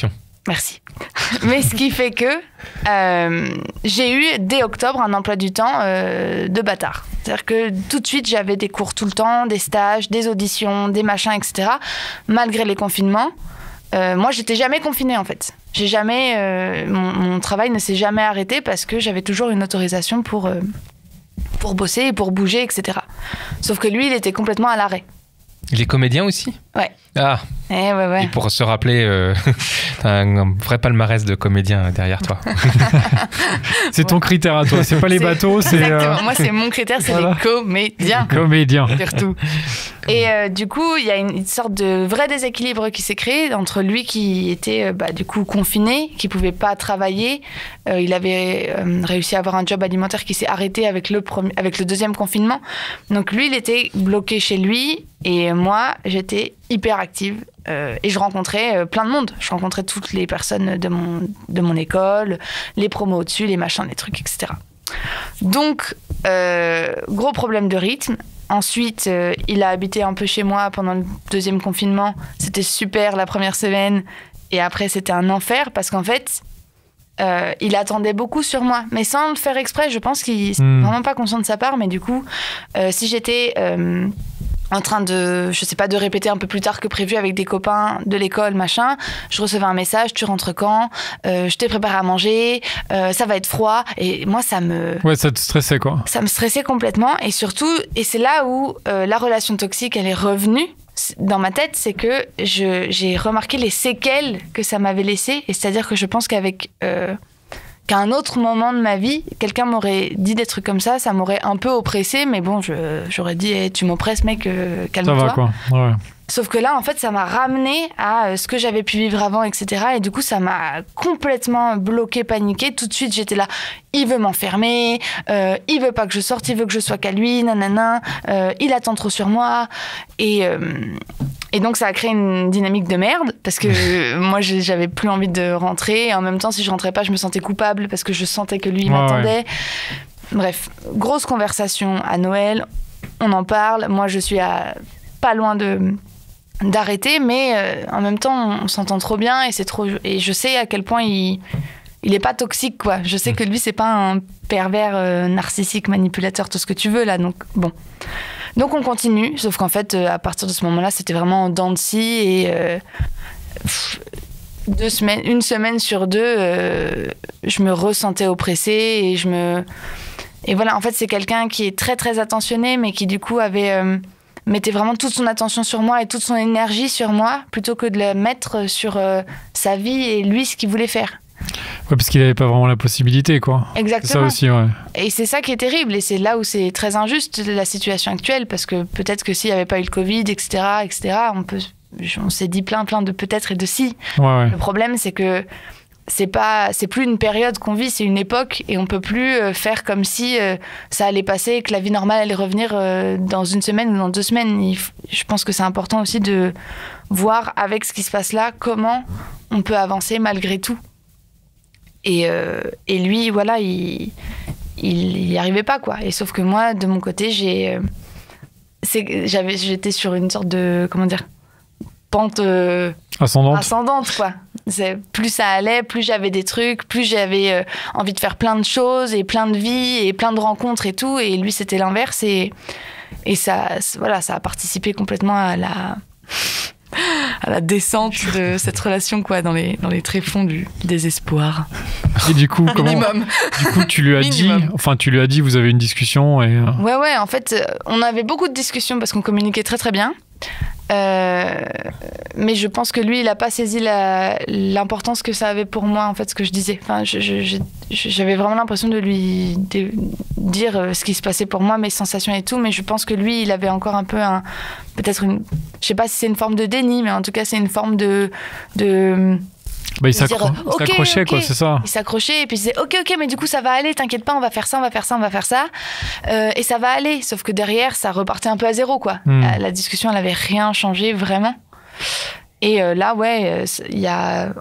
Merci. Mais ce qui fait que j'ai eu, dès octobre, un emploi du temps de bâtard. C'est-à-dire que tout de suite, j'avais des cours tout le temps, des stages, des auditions, des machins, etc. Malgré les confinements. Moi, j'étais jamais confinée, en fait. J'ai jamais... mon travail ne s'est jamais arrêté parce que j'avais toujours une autorisation pour bosser et pour bouger, etc. Sauf que lui, il était complètement à l'arrêt. Il est comédien aussi ? Ouais. Ah. Ouais. Et pour se rappeler, t'as un vrai palmarès de comédien derrière toi. C'est ton critère à toi, c'est pas les bateaux, c'est... Exactement, moi c'est mon critère, c'est les comédiens. Comédiens. Surtout. Et du coup, il y a une sorte de vrai déséquilibre qui s'est créé entre lui qui était du coup confiné, qui pouvait pas travailler. Il avait réussi à avoir un job alimentaire qui s'est arrêté avec le deuxième confinement. Donc lui, il était bloqué chez lui et moi, j'étais hyper active et je rencontrais plein de monde. Je rencontrais toutes les personnes de mon école, les promos au-dessus, les machins, les trucs, etc. Donc, gros problème de rythme. Ensuite, il a habité un peu chez moi pendant le deuxième confinement. C'était super la première semaine. Et après, c'était un enfer parce qu'en fait, il attendait beaucoup sur moi. Mais sans le faire exprès, je pense qu'il n'est vraiment pas conscient de sa part. Mais du coup, si j'étais... en train de, je sais pas, de répéter un peu plus tard que prévu avec des copains de l'école, machin. Je recevais un message, tu rentres quand ? Je t'ai préparé à manger, ça va être froid. Et moi, ça me... Ouais, ça te stressait, quoi. Ça me stressait complètement. Et surtout, et c'est là où la relation toxique, elle est revenue dans ma tête, c'est que j'ai remarqué les séquelles que ça m'avait laissées. Et c'est-à-dire que je pense qu'à un autre moment de ma vie, quelqu'un m'aurait dit des trucs comme ça m'aurait un peu oppressée, mais bon, j'aurais dit hey, tu m'oppresses, mec, calme-toi. Ça va, quoi. Ouais. Sauf que là, en fait, ça m'a ramené à ce que j'avais pu vivre avant, etc. Et du coup, ça m'a complètement bloqué, paniqué. Tout de suite, j'étais là, il veut m'enfermer, il veut pas que je sorte, il veut que je sois qu'à lui, nanana, il attend trop sur moi. Et donc, ça a créé une dynamique de merde, parce que moi, j'avais plus envie de rentrer. Et en même temps, si je rentrais pas, je me sentais coupable, parce que je sentais que lui, il m'attendait. Ouais. Bref, grosse conversation à Noël, on en parle. Moi, je suis pas loin d'arrêter, mais en même temps, on s'entend trop bien et je sais à quel point il est pas toxique, quoi. Je sais que lui, c'est pas un pervers narcissique, manipulateur, tout ce que tu veux, là. Donc, bon. Donc, on continue, sauf qu'en fait, à partir de ce moment-là, c'était vraiment en dents de scie et... une semaine sur deux, je me ressentais oppressée et voilà, en fait, c'est quelqu'un qui est très, très attentionné, mais qui, du coup, mettait vraiment toute son attention sur moi et toute son énergie sur moi, plutôt que de la mettre sur sa vie et lui, ce qu'il voulait faire. Ouais, parce qu'il n'avait pas vraiment la possibilité, quoi. Exactement. C'est ça aussi, ouais. Et c'est ça qui est terrible, et c'est là où c'est très injuste, la situation actuelle, parce que peut-être que s'il n'y avait pas eu le Covid, etc., on s'est dit plein de peut-être et de si. Ouais. Le problème, c'est que c'est plus une période qu'on vit, c'est une époque, et on peut plus faire comme si ça allait passer, que la vie normale allait revenir dans une semaine ou dans 2 semaines. Je pense que c'est important aussi de voir avec ce qui se passe là comment on peut avancer malgré tout. Et lui, voilà, il y arrivait pas, quoi. Et sauf que moi, de mon côté, j'étais sur une sorte de, comment dire, pente ascendante, quoi. Plus ça allait, plus j'avais des trucs, plus j'avais envie de faire plein de choses et plein de vies et plein de rencontres et tout. Et lui, c'était l'inverse. Et ça, voilà, ça a participé complètement à la descente de cette relation, quoi, dans les tréfonds du désespoir. Et du coup, Minimum. Du coup, tu lui as dit, vous avez une discussion et... Ouais, en fait, on avait beaucoup de discussions parce qu'on communiquait très très bien. Mais je pense que lui, il n'a pas saisi l'importance que ça avait pour moi, en fait, ce que je disais. Enfin, j'avais vraiment l'impression de lui dire ce qui se passait pour moi, mes sensations et tout, mais je pense que lui, il avait encore un peu je sais pas si c'est une forme de déni, mais en tout cas, c'est une forme de il s'accrochait, quoi, c'est ça. Il s'accrochait et puis il disait ok, mais du coup ça va aller, t'inquiète pas, on va faire ça. Et ça va aller, sauf que derrière ça repartait un peu à zéro, quoi. La discussion, elle avait rien changé vraiment. Et là, ouais, il y a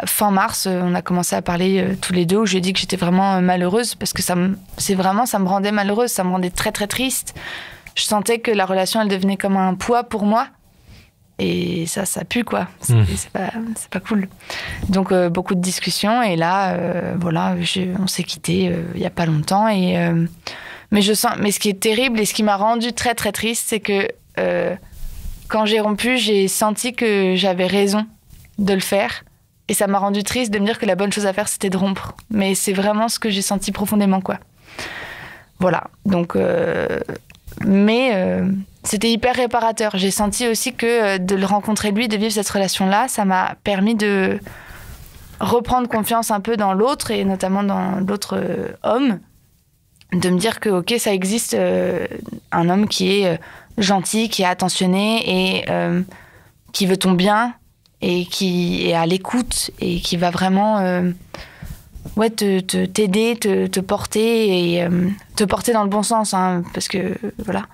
fin mars, on a commencé à parler tous les deux, où je lui ai dit que j'étais vraiment malheureuse parce que ça me rendait malheureuse, ça me rendait très très triste. Je sentais que la relation, elle devenait comme un poids pour moi. Et ça pue, quoi. C'est pas cool. Donc, beaucoup de discussions. Et là, voilà, on s'est quittés il y a pas longtemps. Mais ce qui est terrible et ce qui m'a rendue très, très triste, c'est que quand j'ai rompu, j'ai senti que j'avais raison de le faire. Et ça m'a rendue triste de me dire que la bonne chose à faire, c'était de rompre. Mais c'est vraiment ce que j'ai senti profondément, quoi. Voilà. Donc, c'était hyper réparateur. J'ai senti aussi que de le rencontrer lui, de vivre cette relation-là, ça m'a permis de reprendre confiance un peu dans l'autre, et notamment dans l'autre homme. De me dire que, ok, ça existe un homme qui est gentil, qui est attentionné et qui veut ton bien et qui est à l'écoute et qui va vraiment t'aider, te porter et te porter dans le bon sens, hein, parce que voilà,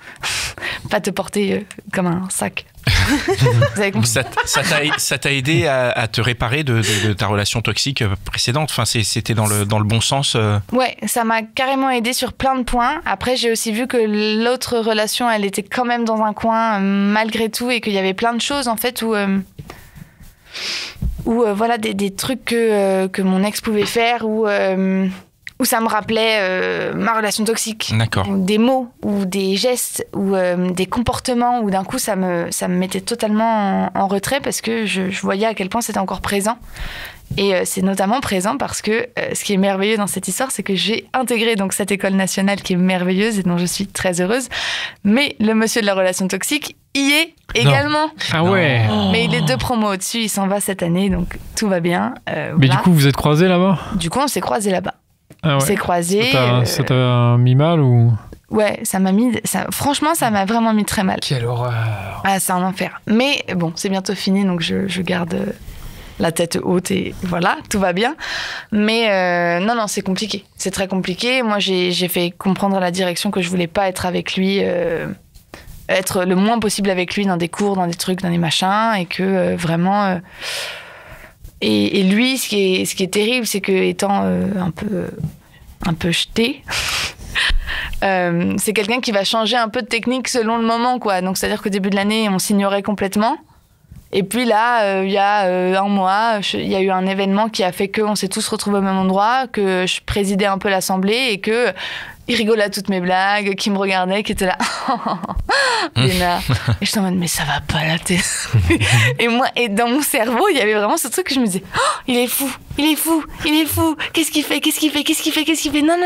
pas te porter comme un sac. Vous avez compris. Ça t'a aidé à te réparer de ta relation toxique précédente. Enfin, c'était dans le bon sens. Ouais, ça m'a carrément aidé sur plein de points. Après, j'ai aussi vu que l'autre relation, elle était quand même dans un coin malgré tout, et qu'il y avait plein de choses en fait où voilà, des trucs que mon ex pouvait faire, où ça me rappelait ma relation toxique. D'accord. Ou des mots, ou des gestes, ou des comportements, où d'un coup ça me mettait totalement en retrait, parce que je voyais à quel point c'était encore présent. Et c'est notamment présent parce que ce qui est merveilleux dans cette histoire, c'est que j'ai intégré donc cette école nationale qui est merveilleuse et dont je suis très heureuse. Mais le monsieur de la relation toxique y est également. Ah ouais. Mais il est 2 promos au-dessus, il s'en va cette année, donc tout va bien. Mais voilà. du coup, vous êtes croisés là-bas ? Du coup, on s'est croisés là-bas. Ah ouais. On s'est croisés. Ça t'a mis mal ou ? Ouais, ça m'a mis... franchement, ça m'a vraiment mis très mal. Quelle horreur. Ah, c'est un enfer. Mais bon, c'est bientôt fini, donc je garde la tête haute et voilà, tout va bien. Mais non, c'est compliqué. C'est très compliqué. Moi, j'ai fait comprendre à la direction que je voulais pas être avec lui, être le moins possible avec lui dans des cours, dans des trucs, dans des machins, et que vraiment... Et lui, ce qui est terrible, c'est que étant un peu jeté, c'est quelqu'un qui va changer un peu de technique selon le moment, quoi. Donc, c'est-à-dire qu'au début de l'année, on s'ignorait complètement. Et puis là, il y a un mois, il y a eu un événement qui a fait qu'on s'est tous retrouvés au même endroit, que je présidais un peu l'assemblée et que il rigolait à toutes mes blagues, qui me regardait, qui était là. Léna. Et je suis en mode, mais ça va pas la tête. Et moi, et dans mon cerveau, il y avait vraiment ce truc que je me disais, oh, il est fou. Qu'est-ce qu'il fait? Non.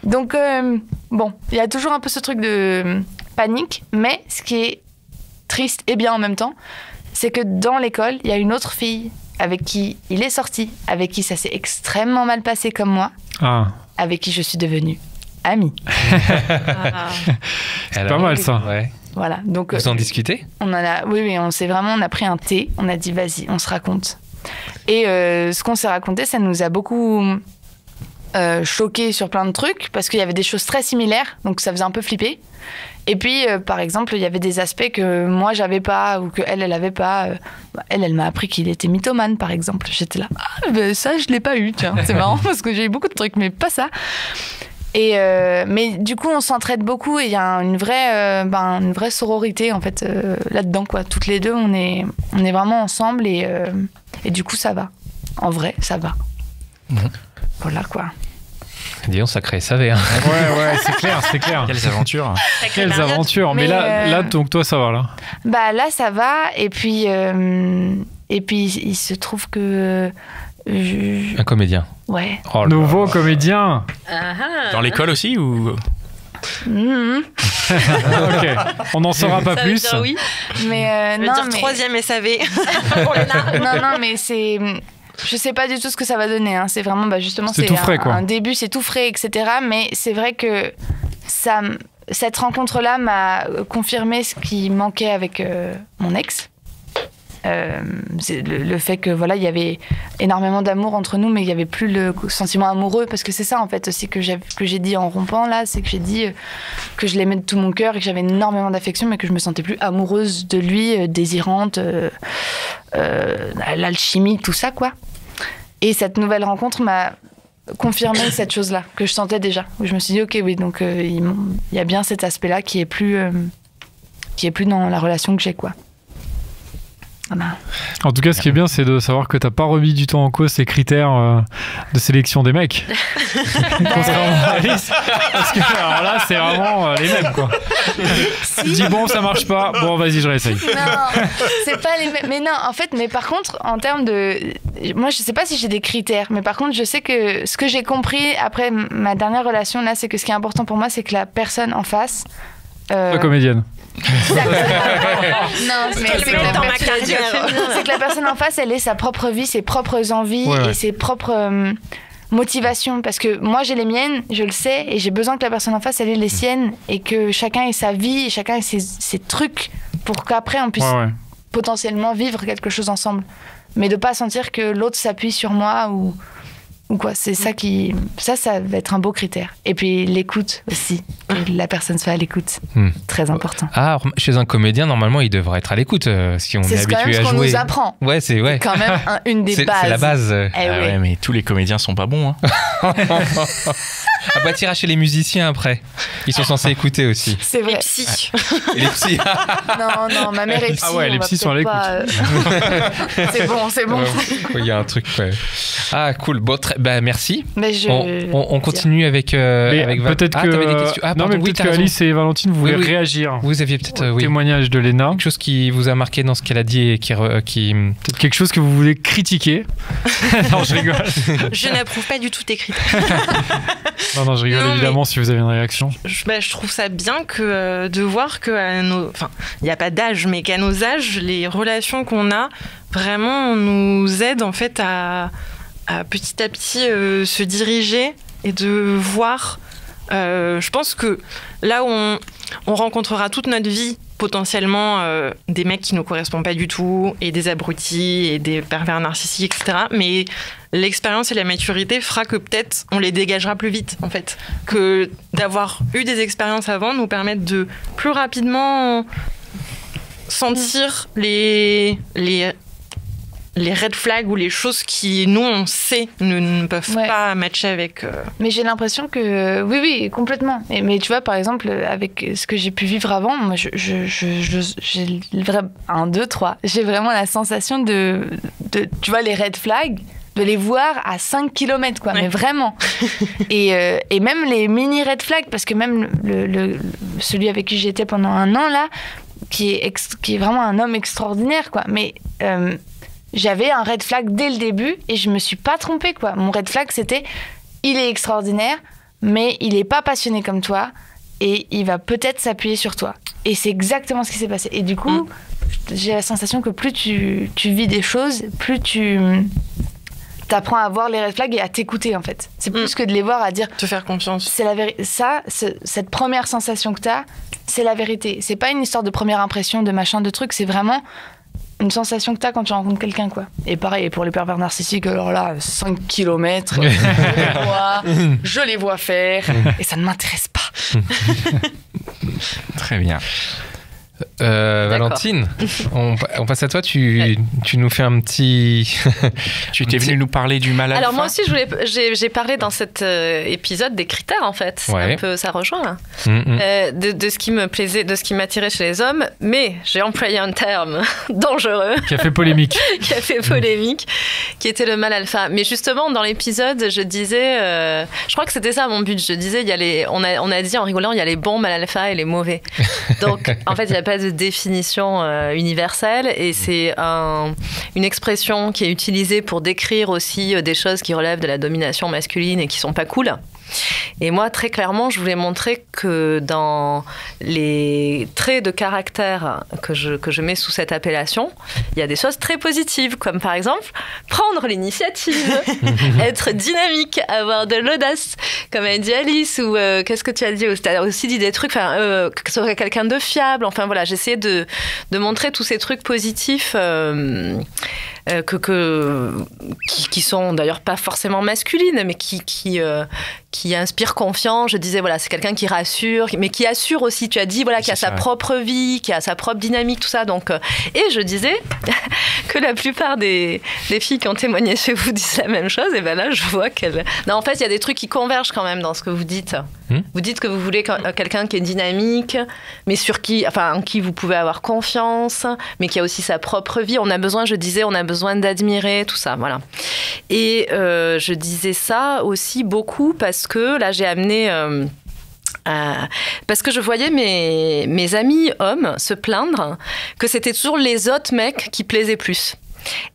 Donc, bon, il y a toujours un peu ce truc de panique, mais ce qui est triste et bien en même temps, c'est que dans l'école, il y a une autre fille avec qui il est sorti, avec qui ça s'est extrêmement mal passé comme moi, avec qui je suis devenue amie. C'est pas mal ça. Ouais. Voilà. Donc, vous en discutez ? Oui, on a pris un thé, on a dit vas-y, on se raconte. Et ce qu'on s'est raconté, ça nous a beaucoup choqué sur plein de trucs, parce qu'il y avait des choses très similaires, donc ça faisait un peu flipper. Et puis, par exemple, il y avait des aspects que moi, j'avais pas, ou que elle avait pas. Elle m'a appris qu'il était mythomane, par exemple. J'étais là, ça, je l'ai pas eu, tiens. C'est marrant, parce que j'ai eu beaucoup de trucs, mais pas ça. Et mais du coup, on s'entraide beaucoup, et il y a une vraie sororité, en fait, là-dedans, quoi. Toutes les deux, on est vraiment ensemble, et du coup, ça va. En vrai, ça va. Voilà, quoi. Disons, sacré SAV. Hein. Ouais, c'est clair. Quelles aventures. Quelles aventures. Mais là, donc toi, ça va, là. Bah, là, ça va. Et puis il se trouve que... Un comédien. Ouais. Oh, nouveau comédien. Dans l'école aussi ou... Ok, on n'en saura pas plus. Dire oui. Mais je veux dire 3e SAV. Non, mais c'est... Je sais pas du tout ce que ça va donner. Hein. C'est vraiment, justement, c'est tout frais, quoi. Un début, c'est tout frais, etc. Mais c'est vrai que cette rencontre-là m'a confirmé ce qui manquait avec mon ex. C'est le fait que voilà, il y avait énormément d'amour entre nous, mais il y avait plus le sentiment amoureux, parce que c'est ça en fait aussi que j'ai dit en rompant là, c'est que j'ai dit que je l'aimais de tout mon cœur et que j'avais énormément d'affection, mais que je me sentais plus amoureuse de lui, désirante, l'alchimie, tout ça, quoi. Et cette nouvelle rencontre m'a confirmé cette chose-là que je sentais déjà, où je me suis dit ok, oui, donc il y a bien cet aspect-là qui est plus dans la relation que j'ai, quoi. Voilà. En tout cas, ce qui est bien, c'est de savoir que t'as pas remis du tout en cause ces critères de sélection des mecs. Contrairement à Alice. Parce que alors là, c'est vraiment les mêmes, quoi. Tu dis bon, ça marche pas. Bon, vas-y, je réessaye. Non, c'est pas les mêmes. Mais non, en fait, mais par contre, en termes de... Moi, je sais pas si j'ai des critères, mais par contre, je sais que ce que j'ai compris après ma dernière relation, là, c'est que ce qui est important pour moi, c'est que la personne en face... La comédienne. Non, mais c'est que la personne en face, elle ait sa propre vie, ses propres envies et ses propres motivations. Parce que moi, j'ai les miennes, je le sais, et j'ai besoin que la personne en face, elle ait les siennes, et que chacun ait sa vie, et chacun ait ses trucs, pour qu'après, on puisse potentiellement vivre quelque chose ensemble. Mais de pas sentir que l'autre s'appuie sur moi ou quoi. C'est ça qui... Ça va être un beau critère. Et puis l'écoute aussi. Que la personne soit à l'écoute. Très important. Ah, chez un comédien, normalement, il devrait être à l'écoute si on est habitué à jouer. C'est quand même ce qu'on nous apprend. Ouais, c'est quand même une des bases. C'est la base. Ouais, mais tous les comédiens sont pas bons. Hein. Ah bah t'iras chez les musiciens après. Ils sont censés écouter aussi. C'est vrai. Les psys. Et les psys. Non, ma mère est psy. Ah ouais, les psys sont à l'écoute. C'est bon. Il y a un truc. Ah cool. Bon, merci. Mais on continue avec Val. Peut-être que t'avais des questions. non, mais peut-être que Alice et Valentine voulaient réagir. Vous aviez peut-être au témoignage de Léna. Quelque chose qui vous a marqué dans ce qu'elle a dit et qui peut-être quelque chose que vous voulez critiquer. Non, je rigole. Je n'approuve pas du tout tes critiques. Non, je rigole évidemment si vous avez une réaction. Je trouve ça bien que de voir que enfin, il n'y a pas d'âge, mais qu'à nos âges, les relations qu'on a vraiment nous aident en fait à petit à petit se diriger et de voir. Je pense que là où on rencontrera toute notre vie potentiellement des mecs qui ne nous correspondent pas du tout et des abrutis et des pervers narcissiques, etc. Mais l'expérience et la maturité fera que peut-être on les dégagera plus vite, en fait. Que d'avoir eu des expériences avant nous permettent de plus rapidement sentir les red flags ou les choses qui, nous, on sait, ne peuvent pas matcher avec... Mais j'ai l'impression que... Oui, complètement. Mais tu vois, par exemple, avec ce que j'ai pu vivre avant, moi, j'ai vraiment... 1, 2, 3. J'ai vraiment la sensation de... Tu vois, les red flags, de les voir à 5 km, quoi. Ouais. Mais vraiment. Et même les mini red flags, parce que même celui avec qui j'étais pendant 1 an, là, qui est vraiment un homme extraordinaire, quoi. Mais... j'avais un red flag dès le début et je me suis pas trompée, quoi. Mon red flag, c'était il est extraordinaire, mais il est pas passionné comme toi et il va peut-être s'appuyer sur toi. Et c'est exactement ce qui s'est passé. Et du coup, j'ai la sensation que plus tu vis des choses, plus tu t'apprends à voir les red flags et à t'écouter, en fait. C'est plus que de les voir, à dire... Te faire confiance. C'est la vérité. Ça, cette première sensation que t'as, c'est la vérité. C'est pas une histoire de première impression, de machin, de truc. C'est vraiment... une sensation que tu as quand tu rencontres quelqu'un, quoi. Et pareil, pour les pervers narcissiques, alors là, 5 km, je les vois faire, et ça ne m'intéresse pas. Très bien. Valentine, on passe à toi. Tu nous fais un petit... Tu étais venue nous parler du mal alpha. Alors moi aussi, j'ai parlé dans cet épisode des critères, en fait. Un peu, ça rejoint, là. De ce qui me plaisait, de ce qui m'attirait chez les hommes. Mais j'ai employé un terme dangereux. Qui a fait polémique. Qui était le mal alpha. Mais justement, dans l'épisode, je disais... je crois que c'était ça mon but. Je disais, on a dit en rigolant, il y a les bons mal alpha et les mauvais. Donc, en fait, il n'y a pas de définition universelle et c'est une expression qui est utilisée pour décrire aussi des choses qui relèvent de la domination masculine et qui sont pas cool. Et moi, très clairement, je voulais montrer que dans les traits de caractère que je mets sous cette appellation, il y a des choses très positives, comme par exemple prendre l'initiative, être dynamique, avoir de l'audace, comme a dit Alice, ou qu'est-ce que tu as dit? Tu as aussi dit des trucs, que ce soit quelqu'un de fiable. Enfin voilà, j'essayais de montrer tous ces trucs positifs qui sont d'ailleurs pas forcément masculines, mais qui inspire confiance. Je disais, voilà, c'est quelqu'un qui rassure, mais qui assure aussi. Tu as dit, voilà, qui a sa propre vie, qui a sa propre dynamique, tout ça. Donc, et je disais que la plupart des filles qui ont témoigné chez vous disent la même chose. Et ben là, je vois qu'elles... Non, en fait, il y a des trucs qui convergent quand même dans ce que vous dites. Vous dites que vous voulez quelqu'un qui est dynamique, mais en qui vous pouvez avoir confiance, mais qui a aussi sa propre vie. On a besoin d'admirer, tout ça, voilà. Et je disais ça aussi beaucoup parce que là, j'ai amené... parce que je voyais mes amis hommes se plaindre que c'était toujours les autres mecs qui plaisaient plus.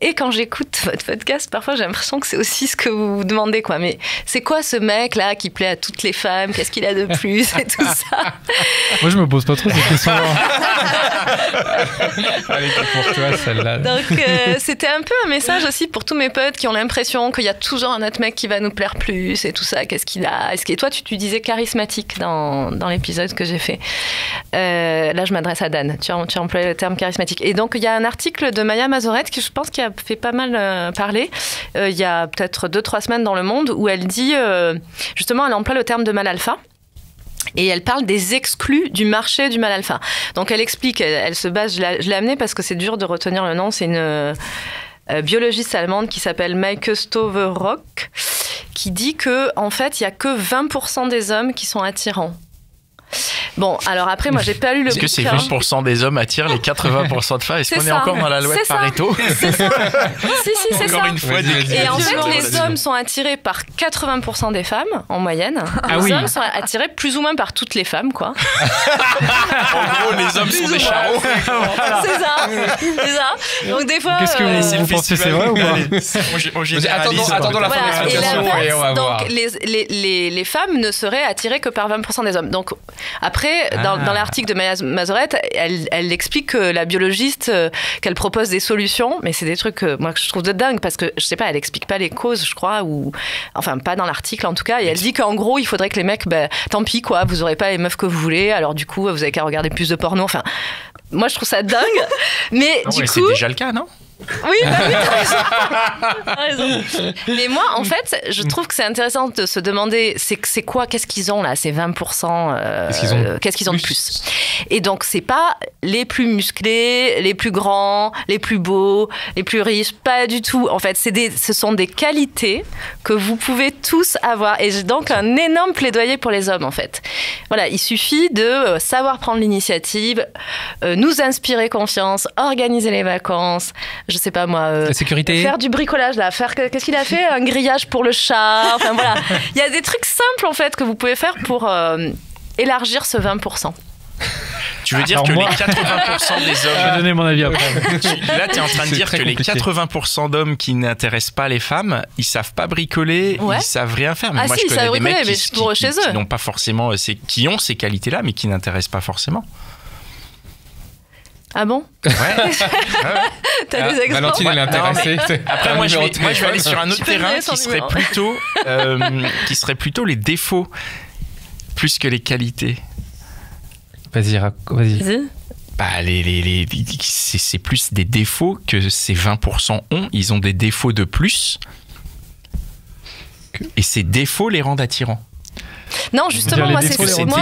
Et quand j'écoute votre podcast, parfois j'ai l'impression que c'est aussi ce que vous vous demandez, quoi. Mais c'est quoi ce mec-là qui plaît à toutes les femmes? Qu'est-ce qu'il a de plus et tout ça? Moi, je me pose pas trop ces questions-là. Allez, pour toi, celle-là. Donc, c'était un peu un message aussi pour tous mes potes qui ont l'impression qu'il y a toujours un autre mec qui va nous plaire plus et tout ça. Qu'est-ce qu'il a? Et toi, tu disais charismatique dans l'épisode que j'ai fait. Là, je m'adresse à Dan. Tu as employé le terme charismatique. Et donc, il y a un article de Maya Mazorette qui, je pense, qui a fait pas mal parler il y a peut-être 2-3 semaines dans Le Monde, où elle dit, justement, elle emploie le terme de mâle alpha. Et elle parle des exclus du marché du mâle alpha. Donc elle explique, elle se base, je l'ai amenée parce que c'est dur de retenir le nom, c'est une biologiste allemande qui s'appelle Maike Stoverock, qui dit que en fait, il n'y a que 20% des hommes qui sont attirants. Bon, alors après, moi, j'ai pas lu le bouquin. Est-ce que ces 20% des hommes attirent les 80% de femmes? Est-ce qu'on est encore dans la loi de Pareto? C'est ça. Si, c'est encore ça. Une fois, et en fait, les hommes sont attirés par 80% des femmes, en moyenne. Les hommes sont attirés plus ou moins par toutes les femmes, quoi. En gros, les hommes sont des charros. C'est ça. Donc des fois... Qu'est-ce que vous pensez, c'est vrai ou pas? On généralise. Attendons la fin de l'explication et on va voir. Donc les femmes ne seraient attirées que par 20% des hommes. Donc après, dans l'article de Maya Mazorette, elle explique que la biologiste, qu'elle propose des solutions, mais c'est des trucs moi que je trouve de dingue parce que je sais pas, elle explique pas les causes, je crois, ou enfin pas dans l'article en tout cas. Et elle dit qu'en gros, il faudrait que les mecs, tant pis quoi, vous aurez pas les meufs que vous voulez, alors du coup, vous avez qu'à regarder plus de porno. Enfin, moi je trouve ça dingue, mais du coup, c'est déjà le cas, non? Oui, t'as raison. Mais moi, en fait, je trouve que c'est intéressant de se demander, c'est quoi, qu'est-ce qu'ils ont là, ces 20%, qu'est-ce qu'ils ont de plus? Et donc, c'est pas les plus musclés, les plus grands, les plus beaux, les plus riches, pas du tout. En fait, ce sont des qualités que vous pouvez tous avoir. Et j'ai donc un énorme plaidoyer pour les hommes, en fait. Voilà, il suffit de savoir prendre l'initiative, nous inspirer confiance, organiser les vacances, je sais pas moi, la sécurité, faire du bricolage là, qu'est-ce qu'il a fait, un grillage pour le chat, enfin voilà, il y a des trucs simples en fait que vous pouvez faire pour élargir ce 20%. Tu veux dire que les 80% des hommes... Je vais donner mon avis après. Là, tu es en train de dire que les 80% d'hommes qui n'intéressent pas les femmes, ils savent pas bricoler, ils savent rien faire. Mais moi, je connais des mecs qui n'ont pas forcément... qui ont ces qualités-là, mais qui n'intéressent pas forcément. Ah bon? Ouais. T'as des exemples? Valentine, elle est intéressée. Après, moi, je vais aller sur un autre terrain qui serait plutôt les défauts plus que les qualités. Vas-y. C'est plus des défauts que ces 20% ont. Ils ont des défauts de plus. Et ces défauts les rendent attirants. Non, justement, moi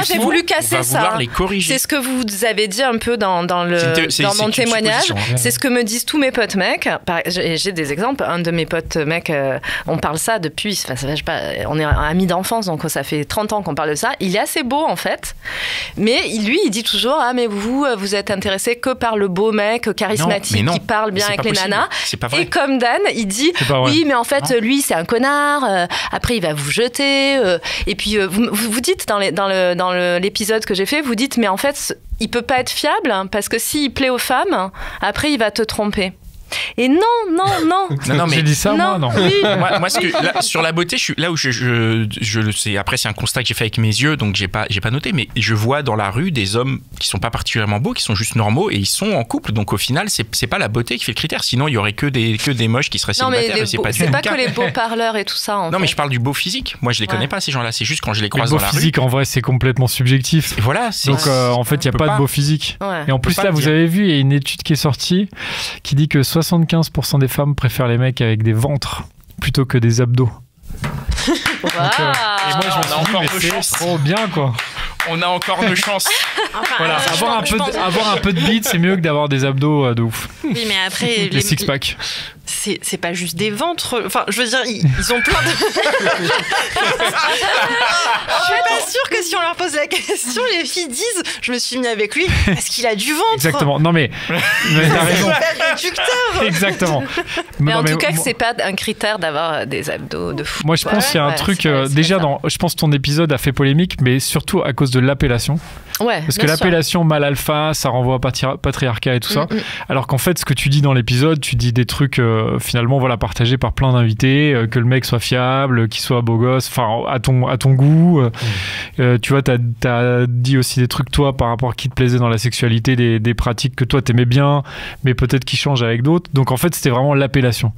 j'ai voulu casser ça. Les corriger. C'est ce que vous avez dit un peu dans mon témoignage. C'est ce que me disent tous mes potes mecs. J'ai des exemples. Un de mes potes mecs, on parle ça depuis, je sais pas, on est amis d'enfance, donc ça fait 30 ans qu'on parle de ça. Il est assez beau en fait, mais lui, il dit toujours mais vous êtes intéressé que par le beau mec charismatique qui parle bien avec les nanas. Et comme Dan, il dit oui, mais en fait, lui, c'est un connard. Après, il va vous jeter. Et puis vous dites dans l'épisode que j'ai fait, vous dites mais en fait il peut pas être fiable parce que s'il plaît aux femmes, après il va te tromper. Et non, mais j'ai dit ça, non, moi, non. Oui. moi sur la beauté, je suis là où je le sais. Après, c'est un constat que j'ai fait avec mes yeux, donc j'ai pas noté, mais je vois dans la rue des hommes qui sont pas particulièrement beaux, qui sont juste normaux, et ils sont en couple. Donc au final, c'est pas la beauté qui fait le critère. Sinon, il y aurait que des moches qui seraient célibataires. Mais c'est pas que les beaux parleurs et tout ça. En fait. Mais je parle du beau physique. Moi, je les connais pas ces gens-là. C'est juste quand je les croise dans la rue. Le beau physique, en vrai, c'est complètement subjectif. Et voilà. Donc en fait, il y a pas de beau physique. Ouais. Et en plus là, vous avez vu, il y a une étude qui est sortie qui dit que 75% des femmes préfèrent les mecs avec des ventres plutôt que des abdos. Wow. Et moi, je me suis dit, mais c'est trop bien, quoi. On a encore nos chances. Enfin, Voilà, avoir un peu de bite, c'est mieux que d'avoir des abdos de ouf. Oui, mais après, Les six-pack. c'est pas juste des ventres. Enfin, je veux dire, ils ont plein de. Je suis pas sûre que si on leur pose la question, les filles disent je me suis mis avec lui parce qu'il a du ventre. Exactement. Non, mais t'as raison. C'est pas réducteur. Exactement. Mais Non, en tout cas, moi- c'est pas un critère d'avoir des abdos de fou. Moi, je pense qu'il y a un truc. Déjà, je pense que ton épisode a fait polémique, mais surtout à cause de l'appellation. Ouais, Parce que bien sûr. l'appellation mâle alpha, ça renvoie à patriarcat et tout ça. Alors qu'en fait, ce que tu dis dans l'épisode, tu dis des trucs finalement voilà, partagés par plein d'invités, que le mec soit fiable, qu'il soit beau gosse, enfin à ton goût. Tu vois, t'as dit aussi des trucs, toi, par rapport à qui te plaisait dans la sexualité, des pratiques que toi t'aimais bien, mais peut-être qui changent avec d'autres. Donc en fait, c'était vraiment l'appellation.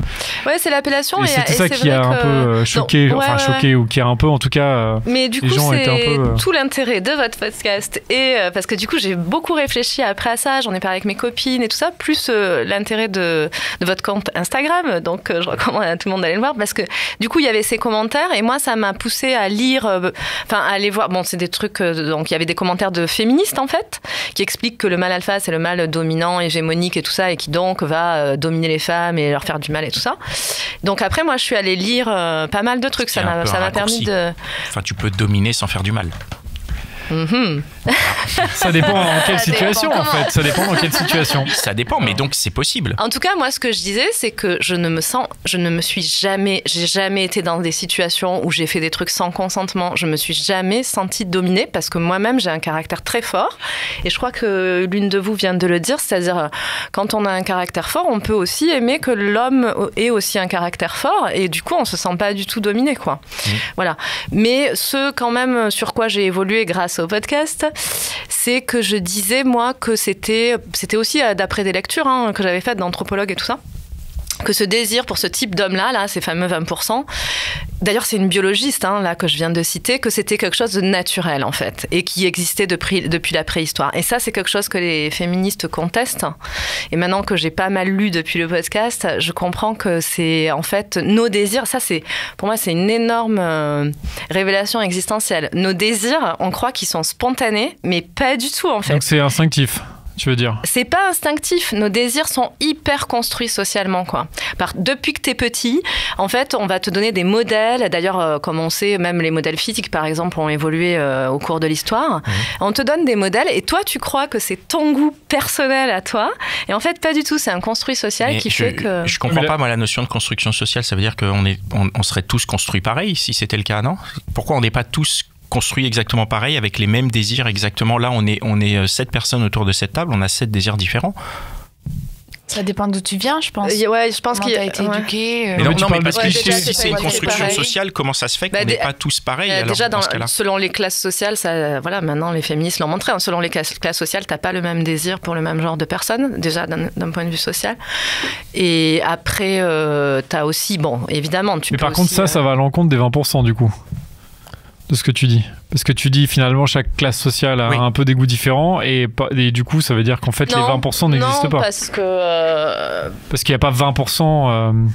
Ouais, c'est l'appellation. Et c'était ça c'est qui a vrai un que- peu choqué, Non, ouais, ouais. choqué, ou qui a un peu, en tout cas. Mais du Les coup, gens étaient un c'est peu, tout l'intérêt de votre podcast. Et parce que du coup, j'ai beaucoup réfléchi après à ça. J'en ai parlé avec mes copines et tout ça, plus l'intérêt de votre compte Instagram. Donc, je recommande à tout le monde d'aller le voir parce que du coup, il y avait ces commentaires et moi, ça m'a poussé à lire, enfin, à aller voir. Bon, c'est des trucs. Donc, il y avait des commentaires de féministes en fait, qui expliquent que le mâle alpha, c'est le mâle dominant, hégémonique et tout ça, et qui donc va dominer les femmes et leur faire du mal et tout ça. Donc, après, moi, je suis allée lire pas mal de trucs. C'est un peu Ça un m'a permis raccourci. de. Enfin, tu peux dominer sans faire du mal. Mhm. Ça dépend en quelle Ça situation, dépend en fait. Ça dépend dans quelle situation. Ça dépend, mais donc c'est possible. En tout cas, moi, ce que je disais, c'est que j'ai jamais été dans des situations où j'ai fait des trucs sans consentement. Je me suis jamais sentie dominée parce que moi-même, j'ai un caractère très fort. Et je crois que l'une de vous vient de le dire, c'est-à-dire, quand on a un caractère fort, on peut aussi aimer que l'homme ait aussi un caractère fort. Et du coup, on se sent pas du tout dominé, quoi. Voilà. Mais ce, quand même, sur quoi j'ai évolué grâce au podcast, c'est que je disais, moi, que c'était aussi d'après des lectures que j'avais faites d'anthropologues et tout ça, que ce désir pour ce type d'homme-là, ces fameux 20%, d'ailleurs c'est une biologiste là que je viens de citer, que c'était quelque chose de naturel en fait, et qui existait depuis la préhistoire. Et ça, c'est quelque chose que les féministes contestent. Et maintenant que j'ai pas mal lu depuis le podcast, je comprends que c'est en fait nos désirs, ça c'est, pour moi c'est une énorme révélation existentielle. Nos désirs, on croit qu'ils sont spontanés, mais pas du tout en fait. Donc c'est instinctif, tu veux dire. C'est pas instinctif. Nos désirs sont hyper construits socialement, quoi. Depuis que t'es petit, en fait, on va te donner des modèles. D'ailleurs, comme on sait, même les modèles physiques, par exemple, ont évolué au cours de l'histoire. On te donne des modèles et toi, tu crois que c'est ton goût personnel à toi. Et en fait, pas du tout. C'est un construit social Mais qui fait que... Je comprends pas, moi, la notion de construction sociale. Ça veut dire qu'on serait tous construits pareil, si c'était le cas, non ? Pourquoi on n'est pas tous construit exactement pareil, avec les mêmes désirs exactement. Là, on est 7 personnes autour de cette table, on a 7 désirs différents. Ça dépend d'où tu viens, je pense. Ouais, je pense Comment qu'il t'as été éduqué. Mais non, tu mais parles parce de que clichés. si c'est une pas construction pareil. sociale, comment ça se fait qu'on n'est pas tous pareils alors, déjà, dans ce cas-là ? selon les classes sociales, ça, voilà, maintenant les féministes l'ont montré, selon les classes sociales, t'as pas le même désir pour le même genre de personnes, déjà d'un point de vue social. Et après, t'as aussi, bon, évidemment, tu Mais peux par contre, aussi, ça va à l'encontre des 20% du coup, de ce que tu dis. Parce que tu dis finalement chaque classe sociale a Oui. un peu des goûts différents et du coup ça veut dire qu'en fait les 20% n'existent non, pas. parce que... Parce qu'il n'y a pas 20%...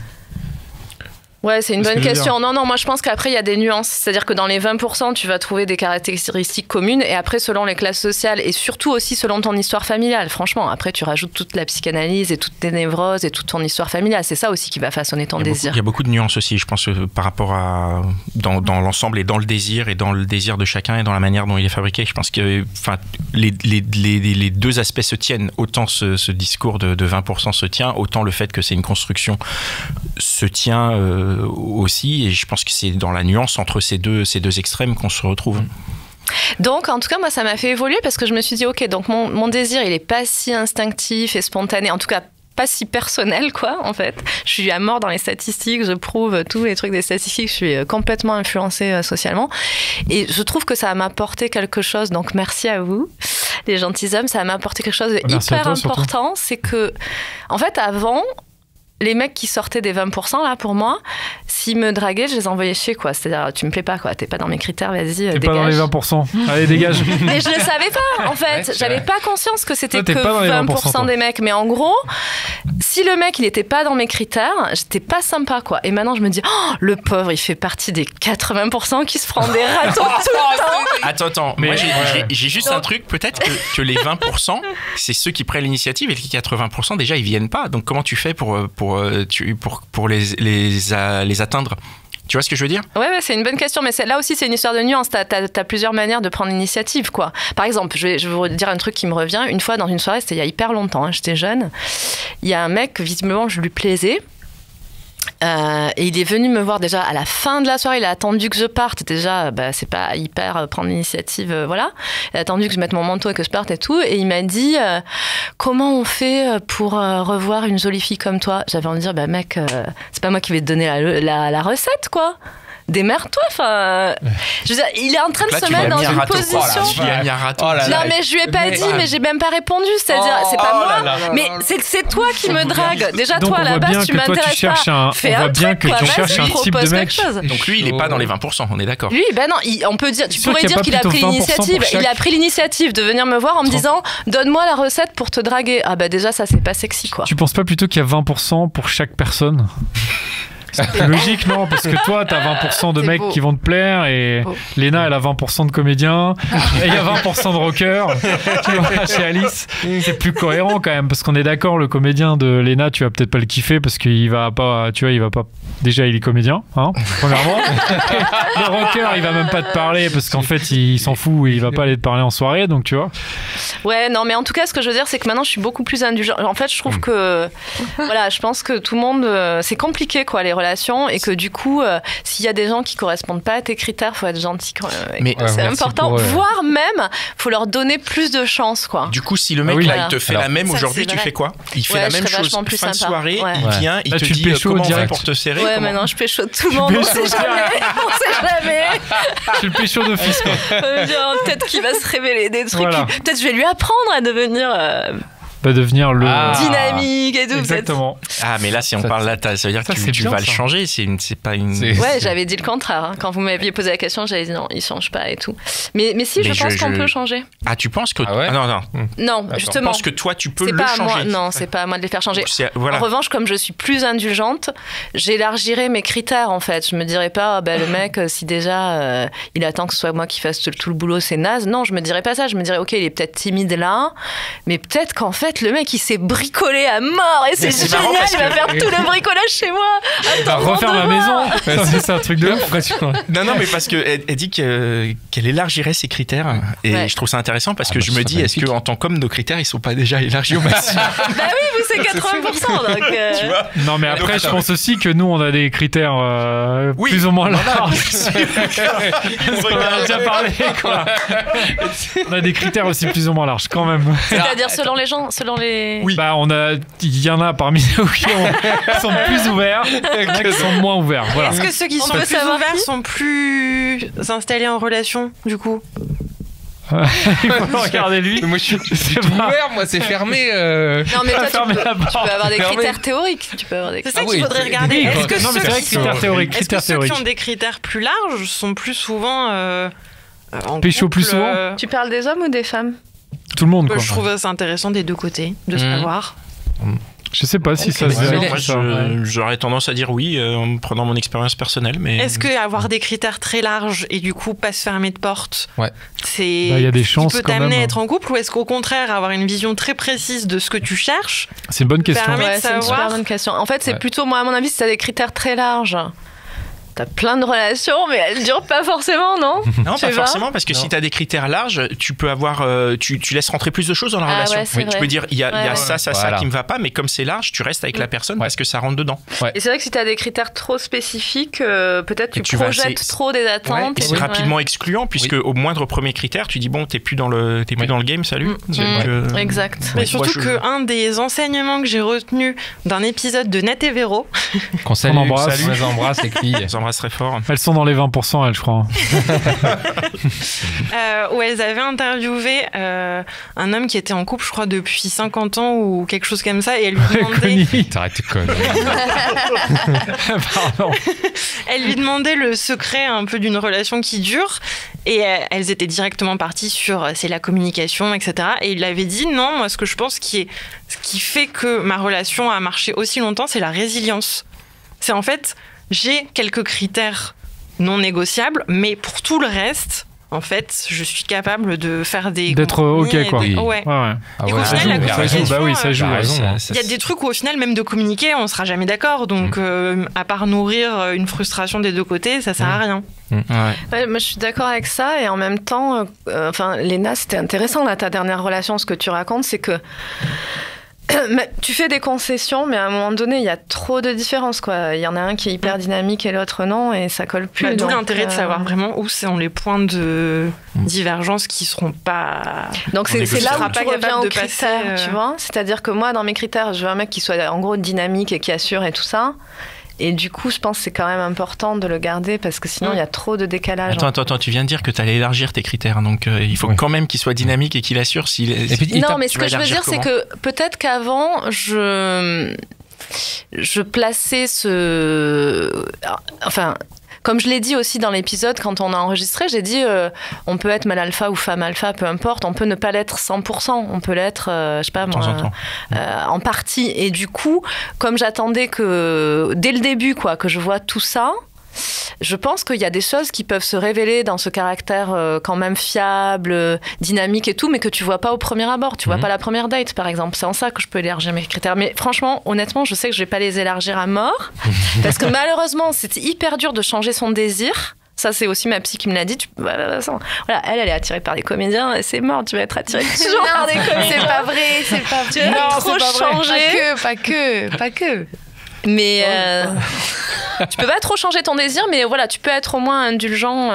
Ouais, c'est une C'est ce bonne que je veux question. Non, moi je pense qu'après il y a des nuances. C'est-à-dire que dans les 20%, tu vas trouver des caractéristiques communes et après selon les classes sociales et surtout aussi selon ton histoire familiale. Franchement, après tu rajoutes toute la psychanalyse et toutes tes névroses et toute ton histoire familiale. C'est ça aussi qui va façonner ton désir. Il y a beaucoup de nuances aussi, je pense, par rapport à dans l'ensemble et dans le désir de chacun et dans la manière dont il est fabriqué. Je pense que les deux aspects se tiennent. Autant ce discours de 20% se tient, autant le fait que c'est une construction se tient aussi. Et je pense que c'est dans la nuance entre ces deux extrêmes qu'on se retrouve. Donc, en tout cas, moi, ça m'a fait évoluer parce que je me suis dit, ok, donc mon désir, il est pas si instinctif et spontané. En tout cas, pas si personnel, quoi, en fait. Je suis à mort dans les statistiques, je prouve tous les trucs des statistiques, je suis complètement influencée socialement. Et je trouve que ça m'a apporté quelque chose, donc merci à vous, les gentilshommes, ça m'a apporté quelque chose de Merci à hyper toi, surtout. important. C'est que, en fait, avant, les mecs qui sortaient des 20%, là, pour moi, s'ils me draguaient, je les envoyais chier, quoi. C'est-à-dire, tu me plais pas, quoi. T'es pas dans mes critères, vas-y, T'es dégage. pas dans les 20%. Allez, dégage. Mais je le savais pas, en fait. J'avais pas conscience que c'était que t'es pas dans les 20% des mecs. Mais en gros, si le mec, il était pas dans mes critères, j'étais pas sympa, quoi. Et maintenant, je me dis, oh, le pauvre, il fait partie des 80% qui se prend des ratons tout le temps. Attends. Mais moi, j'ai juste un truc. Peut-être que les 20%, c'est ceux qui prennent l'initiative et les 80%, déjà, ils viennent pas. Donc, comment tu fais pour les atteindre? Tu vois ce que je veux dire? Ouais, c'est une bonne question, mais là aussi c'est une histoire de nuance. T'as plusieurs manières de prendre l'initiative, quoi. Par exemple, je vais vous dire un truc qui me revient. Une fois dans une soirée, c'était il y a hyper longtemps, hein, j'étais jeune. Il y a un mec que visiblement je lui plaisais. Et il est venu me voir déjà à la fin de la soirée. Il a attendu que je parte. Déjà, c'est pas hyper prendre l'initiative, voilà. Il a attendu que je mette mon manteau et que je parte et tout. Et il m'a dit comment on fait pour revoir une jolie fille comme toi? J'avais envie de dire mec, c'est pas moi qui vais te donner la recette, quoi. Démerde-toi, enfin. Je veux dire, il est en train de se mettre dans une position. Non, mais je lui ai pas dit, mais j'ai même pas répondu. C'est-à-dire, c'est pas moi, mais c'est toi qui me drague. Déjà, donc, toi, à la base, tu m'intéresses pas. Fais un truc, quoi. Tu cherches un type de mec. Donc lui, il est pas dans les 20%, on est d'accord. Lui, non, on peut dire, tu pourrais dire qu'il a pris l'initiative. Il a pris l'initiative de venir me voir en me disant, donne-moi la recette pour te draguer. Ah déjà, ça, c'est pas sexy, quoi. Tu penses pas plutôt qu'il y a 20% pour chaque personne? C'est logique, non? Parce que toi, t'as 20% de mecs qui vont te plaire et Léna, elle a 20% de comédiens et il y a 20% de rockers. Tu vois, chez Alice, c'est plus cohérent quand même parce qu'on est d'accord, le comédien de Léna, tu vas peut-être pas le kiffer parce qu'il va pas, tu vois, il va pas. Déjà, il est comédien, hein, premièrement. Le rocker, il va même pas te parler parce qu'en fait, il s'en fout et il va pas aller te parler en soirée, donc tu vois. Ouais, non, mais en tout cas, ce que je veux dire, c'est que maintenant, je suis beaucoup plus indulgente. En fait, je trouve que, voilà, je pense que tout le monde, c'est compliqué, quoi, les relations, et que du coup, s'il y a des gens qui correspondent pas à tes critères, faut être gentil. Mais c'est important, voire même, faut leur donner plus de chance, quoi. Du coup, si le mec là, il te fait la même aujourd'hui, tu fais quoi? Il fait la même chose fin de soirée, il vient, il te dit comment on fait pour te serrer. Ouais, maintenant je pécho tout le monde, on sait jamais. Tu le pécho d'office, quoi. Peut-être qu'il va se révéler des trucs. Voilà. Peut-être je vais lui apprendre à devenir devenir le dynamique et tout. Exactement. Ah, mais là, si on parle là, ça veut dire que tu vas le changer. C'est pas une. Ouais, j'avais dit le contraire. Hein. Quand vous m'aviez posé la question, j'avais dit non, il change pas et tout. Mais si, je pense qu'on peut changer. Ah, tu penses que non, justement. Je pense que toi, tu peux le changer. Non, c'est pas à moi de les faire changer. En revanche, comme je suis plus indulgente, j'élargirai mes critères en fait. Je me dirais pas, le mec, si déjà il attend que ce soit moi qui fasse tout le boulot, c'est naze. Non, je me dirais pas ça. Je me dirais, ok, il est peut-être timide là, mais peut-être qu'en fait le mec il s'est bricolé à mort et c'est génial, il va faire tout le bricolage chez moi. Il va refaire ma maison. C'est un truc de ouf. Non, mais parce qu'elle dit qu'elle élargirait ses critères et je trouve ça intéressant parce que je me dis, est-ce qu'en tant qu'homme, nos critères ils sont pas déjà élargis au maximum? Bah oui, vous c'est 80%. Donc tu vois. Non, mais après, je pense aussi que nous on a des critères plus ou moins larges. On a déjà parlé, quoi. On a des critères aussi plus ou moins larges quand même. C'est-à-dire selon les gens, selon les. Oui. Il y en a parmi nous qui sont plus ouverts, qui sont moins ouverts. Voilà. Est-ce que ceux qui sont plus ouverts sont plus installés en relation, du coup? Il faut regarder lui. Moi, je suis ouvert, moi, c'est fermé. Non, mais toi, tu peux avoir des critères théoriques. C'est ça qu'il faudrait regarder. Est-ce que critères théoriques. Est-ce que ceux qui ont des critères plus larges sont plus souvent pécho plus souvent? Tu parles des hommes ou des femmes? Tout le monde, quoi. Je trouve ça intéressant des deux côtés de savoir. Je sais pas si ça se dit. Moi, j'aurais tendance à dire oui en prenant mon expérience personnelle. Mais est-ce que avoir des critères très larges et du coup pas se fermer de porte, c'est y a des chances qui peut t'amener à être en couple, ou est-ce qu'au contraire avoir une vision très précise de ce que tu cherches? C'est une bonne question. C'est une super bonne question. En fait, c'est plutôt, moi à mon avis, si t'as des critères très larges, t'as plein de relations, mais elles durent pas forcément, non? Non, pas forcément, parce que si t'as des critères larges, tu peux avoir, tu laisses rentrer plus de choses dans la relation. Ouais, tu peux dire, il y a ça qui me va pas, mais comme c'est large, tu restes avec la personne parce que ça rentre dedans. Et c'est vrai que si t'as des critères trop spécifiques, peut-être tu projettes trop des attentes. Et c'est rapidement excluant, puisque au moindre premier critère, tu dis bon, t'es plus dans le game, salut. Exact. Mais surtout qu'un des enseignements que j'ai retenu d'un épisode de Net et Véro, qu'on salue, on embrasse les filles. embrasse très fort. Elles sont dans les 20%, elles, je crois. Où elles avaient interviewé un homme qui était en couple, je crois, depuis 50 ans ou quelque chose comme ça, et elle lui demandait... T'arrêtes tes conneries. Pardon. Elle lui demandait le secret un peu d'une relation qui dure, et elles étaient directement parties sur c'est la communication, etc. Et il avait dit non, moi ce que je pense ce qui fait que ma relation a marché aussi longtemps, c'est la résilience. C'est en fait, j'ai quelques critères non négociables, mais pour tout le reste, en fait, je suis capable de faire des d'être ok, quoi. Ouais. Ouais. Ah Et ouais, qu'au final, la communication, bah oui, ça joue. il y a des trucs où au final, même de communiquer, on sera jamais d'accord. Donc, à part nourrir une frustration des deux côtés, ça sert à rien. Ouais, moi, je suis d'accord avec ça. Et en même temps, Léna, c'était intéressant, là, ta dernière relation. Ce que tu racontes, c'est que tu fais des concessions, mais à un moment donné, il y a trop de différences, quoi. Il y en a un qui est hyper dynamique et l'autre non, et ça colle plus. D'où l'intérêt de savoir vraiment où sont les points de divergence qui seront pas... Donc c'est là où tu reviens aux passer, critères, tu vois. C'est-à-dire que moi, dans mes critères, je veux un mec qui soit en gros dynamique et qui assure et tout ça. Et du coup, je pense que c'est quand même important de le garder parce que sinon, il y a trop de décalage. Attends, tu viens de dire que tu allais élargir tes critères, donc il faut quand même qu'il soit dynamique et qu'il assure. Non, mais ce que je veux dire, c'est que peut-être qu'avant, je plaçais comme je l'ai dit aussi dans l'épisode, quand on a enregistré, j'ai dit on peut être mâle alpha ou femme alpha, peu importe, on peut ne pas l'être 100%, on peut l'être, je sais pas moi, en partie. Et du coup, comme j'attendais que, dès le début, quoi, que je vois tout ça, je pense qu'il y a des choses qui peuvent se révéler dans ce caractère quand même fiable, dynamique et tout, mais que tu vois pas au premier abord. Tu vois pas la première date, par exemple. C'est en ça que je peux élargir mes critères. Mais franchement, honnêtement, je sais que je vais pas les élargir à mort. Parce que malheureusement, c'est hyper dur de changer son désir. Ça, c'est aussi ma psy qui me l'a dit. Voilà, elle est attirée par des comédiens et c'est mort. Tu vas être attirée toujours par des comédiens. C'est pas vrai, c'est pas vrai. Tu vas trop changer. Pas que. Mais tu peux pas trop changer ton désir, mais voilà, tu peux être au moins indulgent.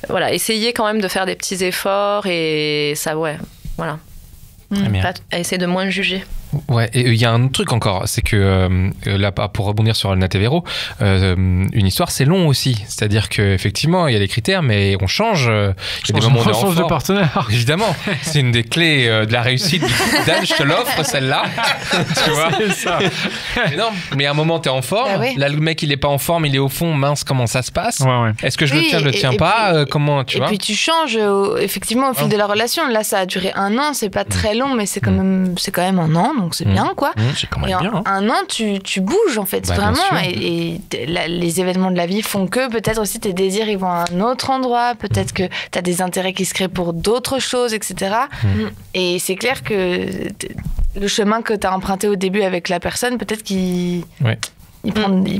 Voilà, essayer quand même de faire des petits efforts et ça, ouais, voilà. Essayer de moins juger. Ouais, et il y a un autre truc encore, c'est que là, pour rebondir sur Natevero, une histoire c'est long aussi. C'est-à-dire qu'effectivement, il y a les critères, mais on change. Il y a des moments où on change de partenaire. Évidemment, c'est une des clés de la réussite. Du coup, Dan, je te l'offre, celle-là. Tu vois, c'est ça. Mais non, mais à un moment, t'es en forme. Bah oui. Là, le mec, il est pas en forme, il est au fond. Mince, comment ça se passe? Ouais. Est-ce que je le tiens, je le tiens pas? Comment, tu vois? Et puis tu changes effectivement au fil de la relation. Là, ça a duré 1 an, c'est pas très long, mais c'est quand même 1 an, donc c'est bien, quoi. C'est quand même et bien. En 1 an, tu bouges, en fait, vraiment. Et les événements de la vie font que peut-être aussi tes désirs, ils vont à un autre endroit. Peut-être que tu as des intérêts qui se créent pour d'autres choses, etc. Et c'est clair que le chemin que tu as emprunté au début avec la personne, peut-être qu'il... Il prend des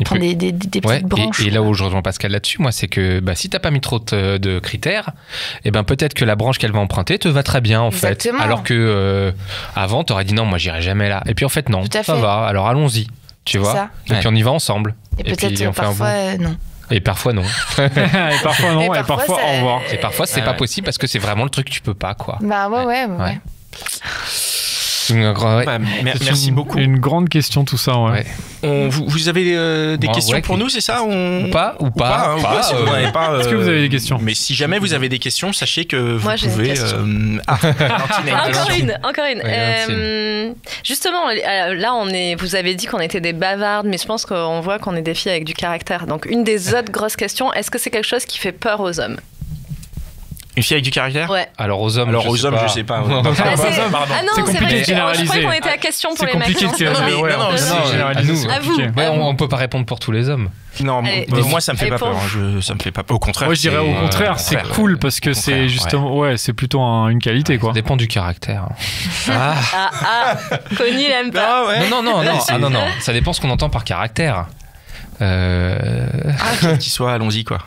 petites branches. Et là où je rejoins Pascal là-dessus, moi, c'est que si t'as pas mis trop de critères, et peut-être que la branche qu'elle va emprunter te va très bien, en fait. Alors que avant, t'aurais dit non, moi, j'irai jamais là. Et puis en fait, non, ça va. Alors allons-y, tu vois. Et puis on y va ensemble. Et peut-être parfois, non. Et parfois non. Et parfois non, et parfois au revoir. Et parfois c'est pas possible parce que c'est vraiment le truc que tu peux pas, quoi. Bah ouais. Merci beaucoup. Une grande question tout ça, ouais. Vous avez des questions pour nous, c'est ça? Ou pas. Est-ce que vous avez des questions? Mais si jamais vous avez des questions, sachez que vous pouvez... Encore une. Justement, là, vous avez dit qu'on était des bavardes, mais je pense qu'on voit qu'on est des filles avec du caractère. Donc, une des autres grosses questions, est-ce que c'est quelque chose qui fait peur aux hommes? Une fille avec du caractère? Ouais. Alors aux hommes, je sais pas. Non, c'est compliqué de généraliser. Je croyais qu'on était à question pour les mecs. C'est compliqué de généraliser. On peut pas répondre pour tous les hommes. Non, moi ça me fait pas peur. Ça me fait pas peur. Au contraire. Moi je dirais au contraire, c'est cool parce que c'est justement, c'est plutôt une qualité, quoi. Ça dépend du caractère. Conny, il aime pas. Non. Ça dépend ce qu'on entend par caractère. Quel qu'il soit, allons-y, quoi.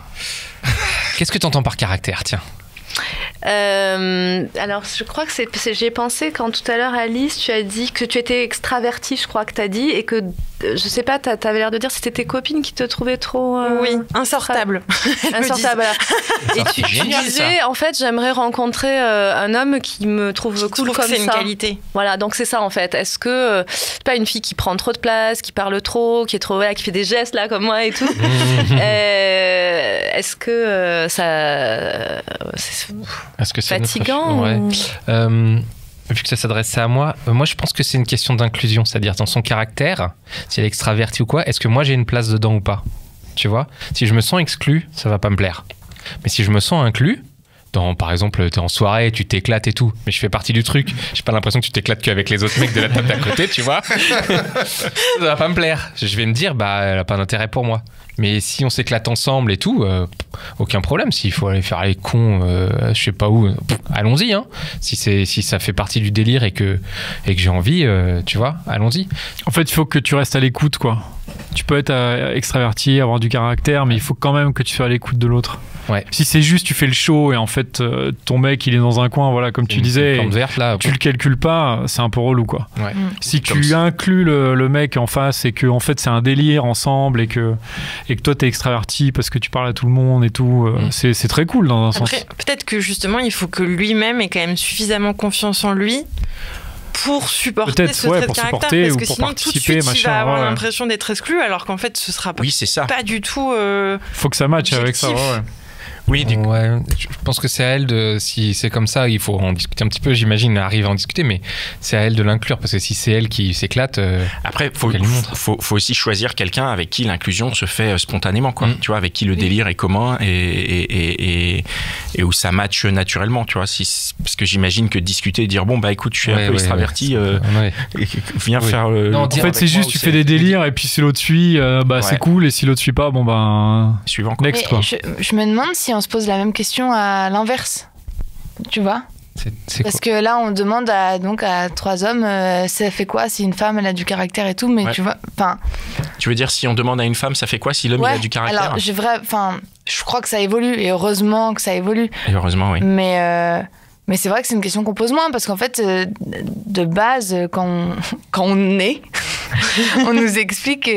Qu'est-ce que tu entends par caractère, tiens? Alors, je crois que j'y ai pensé quand tout à l'heure, Alice, tu as dit que tu étais extravertie, je crois que tu as dit, et que je sais pas, t'avais l'air de dire c'était tes copines qui te trouvaient trop... Oui, insortable. Insortable, voilà. Et tu disais, en fait, j'aimerais rencontrer un homme qui me trouve cool comme ça. C'est une qualité. Voilà, donc c'est ça en fait. Est-ce que c'est pas une fille qui prend trop de place, qui parle trop, qui est trop, qui fait des gestes là comme moi et tout. Est-ce que c'est fatigant Vu que ça s'adressait à moi, moi je pense que c'est une question d'inclusion, c'est-à-dire dans son caractère, si elle est extravertie ou quoi, est-ce que moi j'ai une place dedans ou pas? Tu vois, si je me sens exclu, ça va pas me plaire. Mais si je me sens inclus, par exemple, t'es en soirée, tu t'éclates et tout, mais je fais partie du truc, j'ai pas l'impression que tu t'éclates qu'avec les autres mecs de la table d'à côté, tu vois. Ça va pas me plaire. Je vais me dire, elle a pas d'intérêt pour moi. Mais si on s'éclate ensemble et tout, aucun problème. S'il faut aller faire les cons, je sais pas où, allons-y. Hein. Si ça fait partie du délire et que j'ai envie, tu vois, allons-y. En fait, il faut que tu restes à l'écoute, quoi. Tu peux être extraverti, avoir du caractère, mais il faut quand même que tu sois à l'écoute de l'autre. Ouais. Si c'est juste tu fais le show et en fait ton mec il est dans un coin, voilà, comme tu disais, verte, là, tu le calcules pas, c'est un peu relou, quoi. Ouais. Si tu inclus le mec en face et que en fait c'est un délire ensemble et que toi t'es extraverti parce que tu parles à tout le monde et tout, c'est très cool dans un sens. Après, peut-être que justement il faut que lui-même ait quand même suffisamment confiance en lui pour supporter ce trait de caractère, parce que sinon tout de suite il va avoir l'impression d'être exclu, alors qu'en fait ce sera pas du tout faut que ça matche avec ça. Oui, je pense que c'est à elle si c'est comme ça, il faut en discuter un petit peu, j'imagine, arriver à en discuter, mais c'est à elle de l'inclure, parce que si c'est elle qui s'éclate, après, faut aussi choisir quelqu'un avec qui l'inclusion se fait spontanément, quoi. Tu vois, avec qui le délire est commun et où ça matche naturellement, tu vois. Parce que j'imagine que discuter et dire, bon, écoute, je suis un peu extraverti, viens faire... Non, en fait, c'est juste, tu fais des délires, et puis si l'autre suit, c'est cool, et si l'autre suit pas, suivant, quoi. Next, quoi. Je me demande si on se pose la même question à l'inverse, tu vois, parce que là on demande à 3 hommes ça fait quoi si une femme elle a du caractère et tout, mais tu vois, tu veux dire si on demande à une femme ça fait quoi si l'homme il a du caractère? Alors je crois que ça évolue, et heureusement que ça évolue, et heureusement, oui, mais c'est vrai que c'est une question qu'on pose moins, parce qu'en fait, de base, quand on est, on nous explique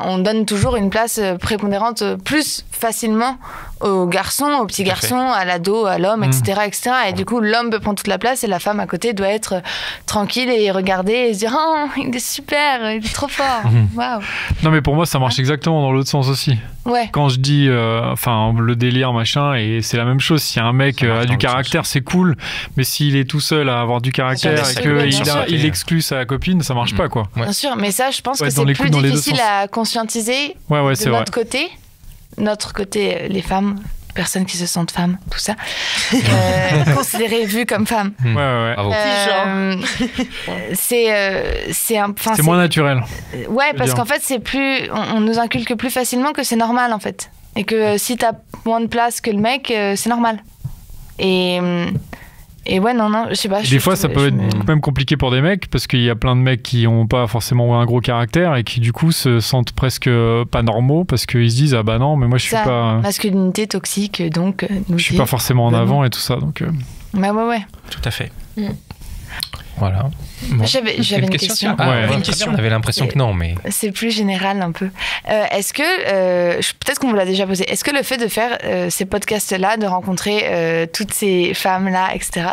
on donne toujours une place prépondérante plus facilement aux garçons, aux petits garçons, à l'ado, à l'homme, etc., etc. Et du coup, l'homme peut prendre toute la place et la femme à côté doit être tranquille et regarder et se dire « Oh, il est super, il est trop fort, waouh !» Non, mais pour moi, ça marche exactement dans l'autre sens aussi. Ouais. Quand je dis, le délire, machin, et c'est la même chose. Si un mec a du caractère, c'est cool, mais s'il est tout seul à avoir du caractère et qu'il exclut sa copine, ça marche pas, quoi. Bien sûr, mais ça, je pense que c'est plus difficile à conscientiser de notre côté, les femmes, personnes qui se sentent femmes, tout ça, considérées, vues comme femmes. C'est moins naturel. Ouais, parce qu'en fait, on nous inculque plus facilement que c'est normal, en fait. Et que si t'as moins de place que le mec, c'est normal. Et ouais, non, je sais pas. Des fois, ça peut être même compliqué pour des mecs, parce qu'il y a plein de mecs qui n'ont pas forcément un gros caractère et qui, du coup, se sentent presque pas normaux, parce qu'ils se disent, ah bah non, mais moi, je suis pas... Masculinité toxique, donc... je suis pas forcément en avant et tout ça, donc... Ouais. Tout à fait. Voilà. Bon. J'avais une question. Une question. On avait l'impression que non, mais... C'est plus général un peu. Est-ce que, peut-être qu'on vous l'a déjà posé, est-ce que le fait de faire ces podcasts-là, de rencontrer toutes ces femmes-là, etc.,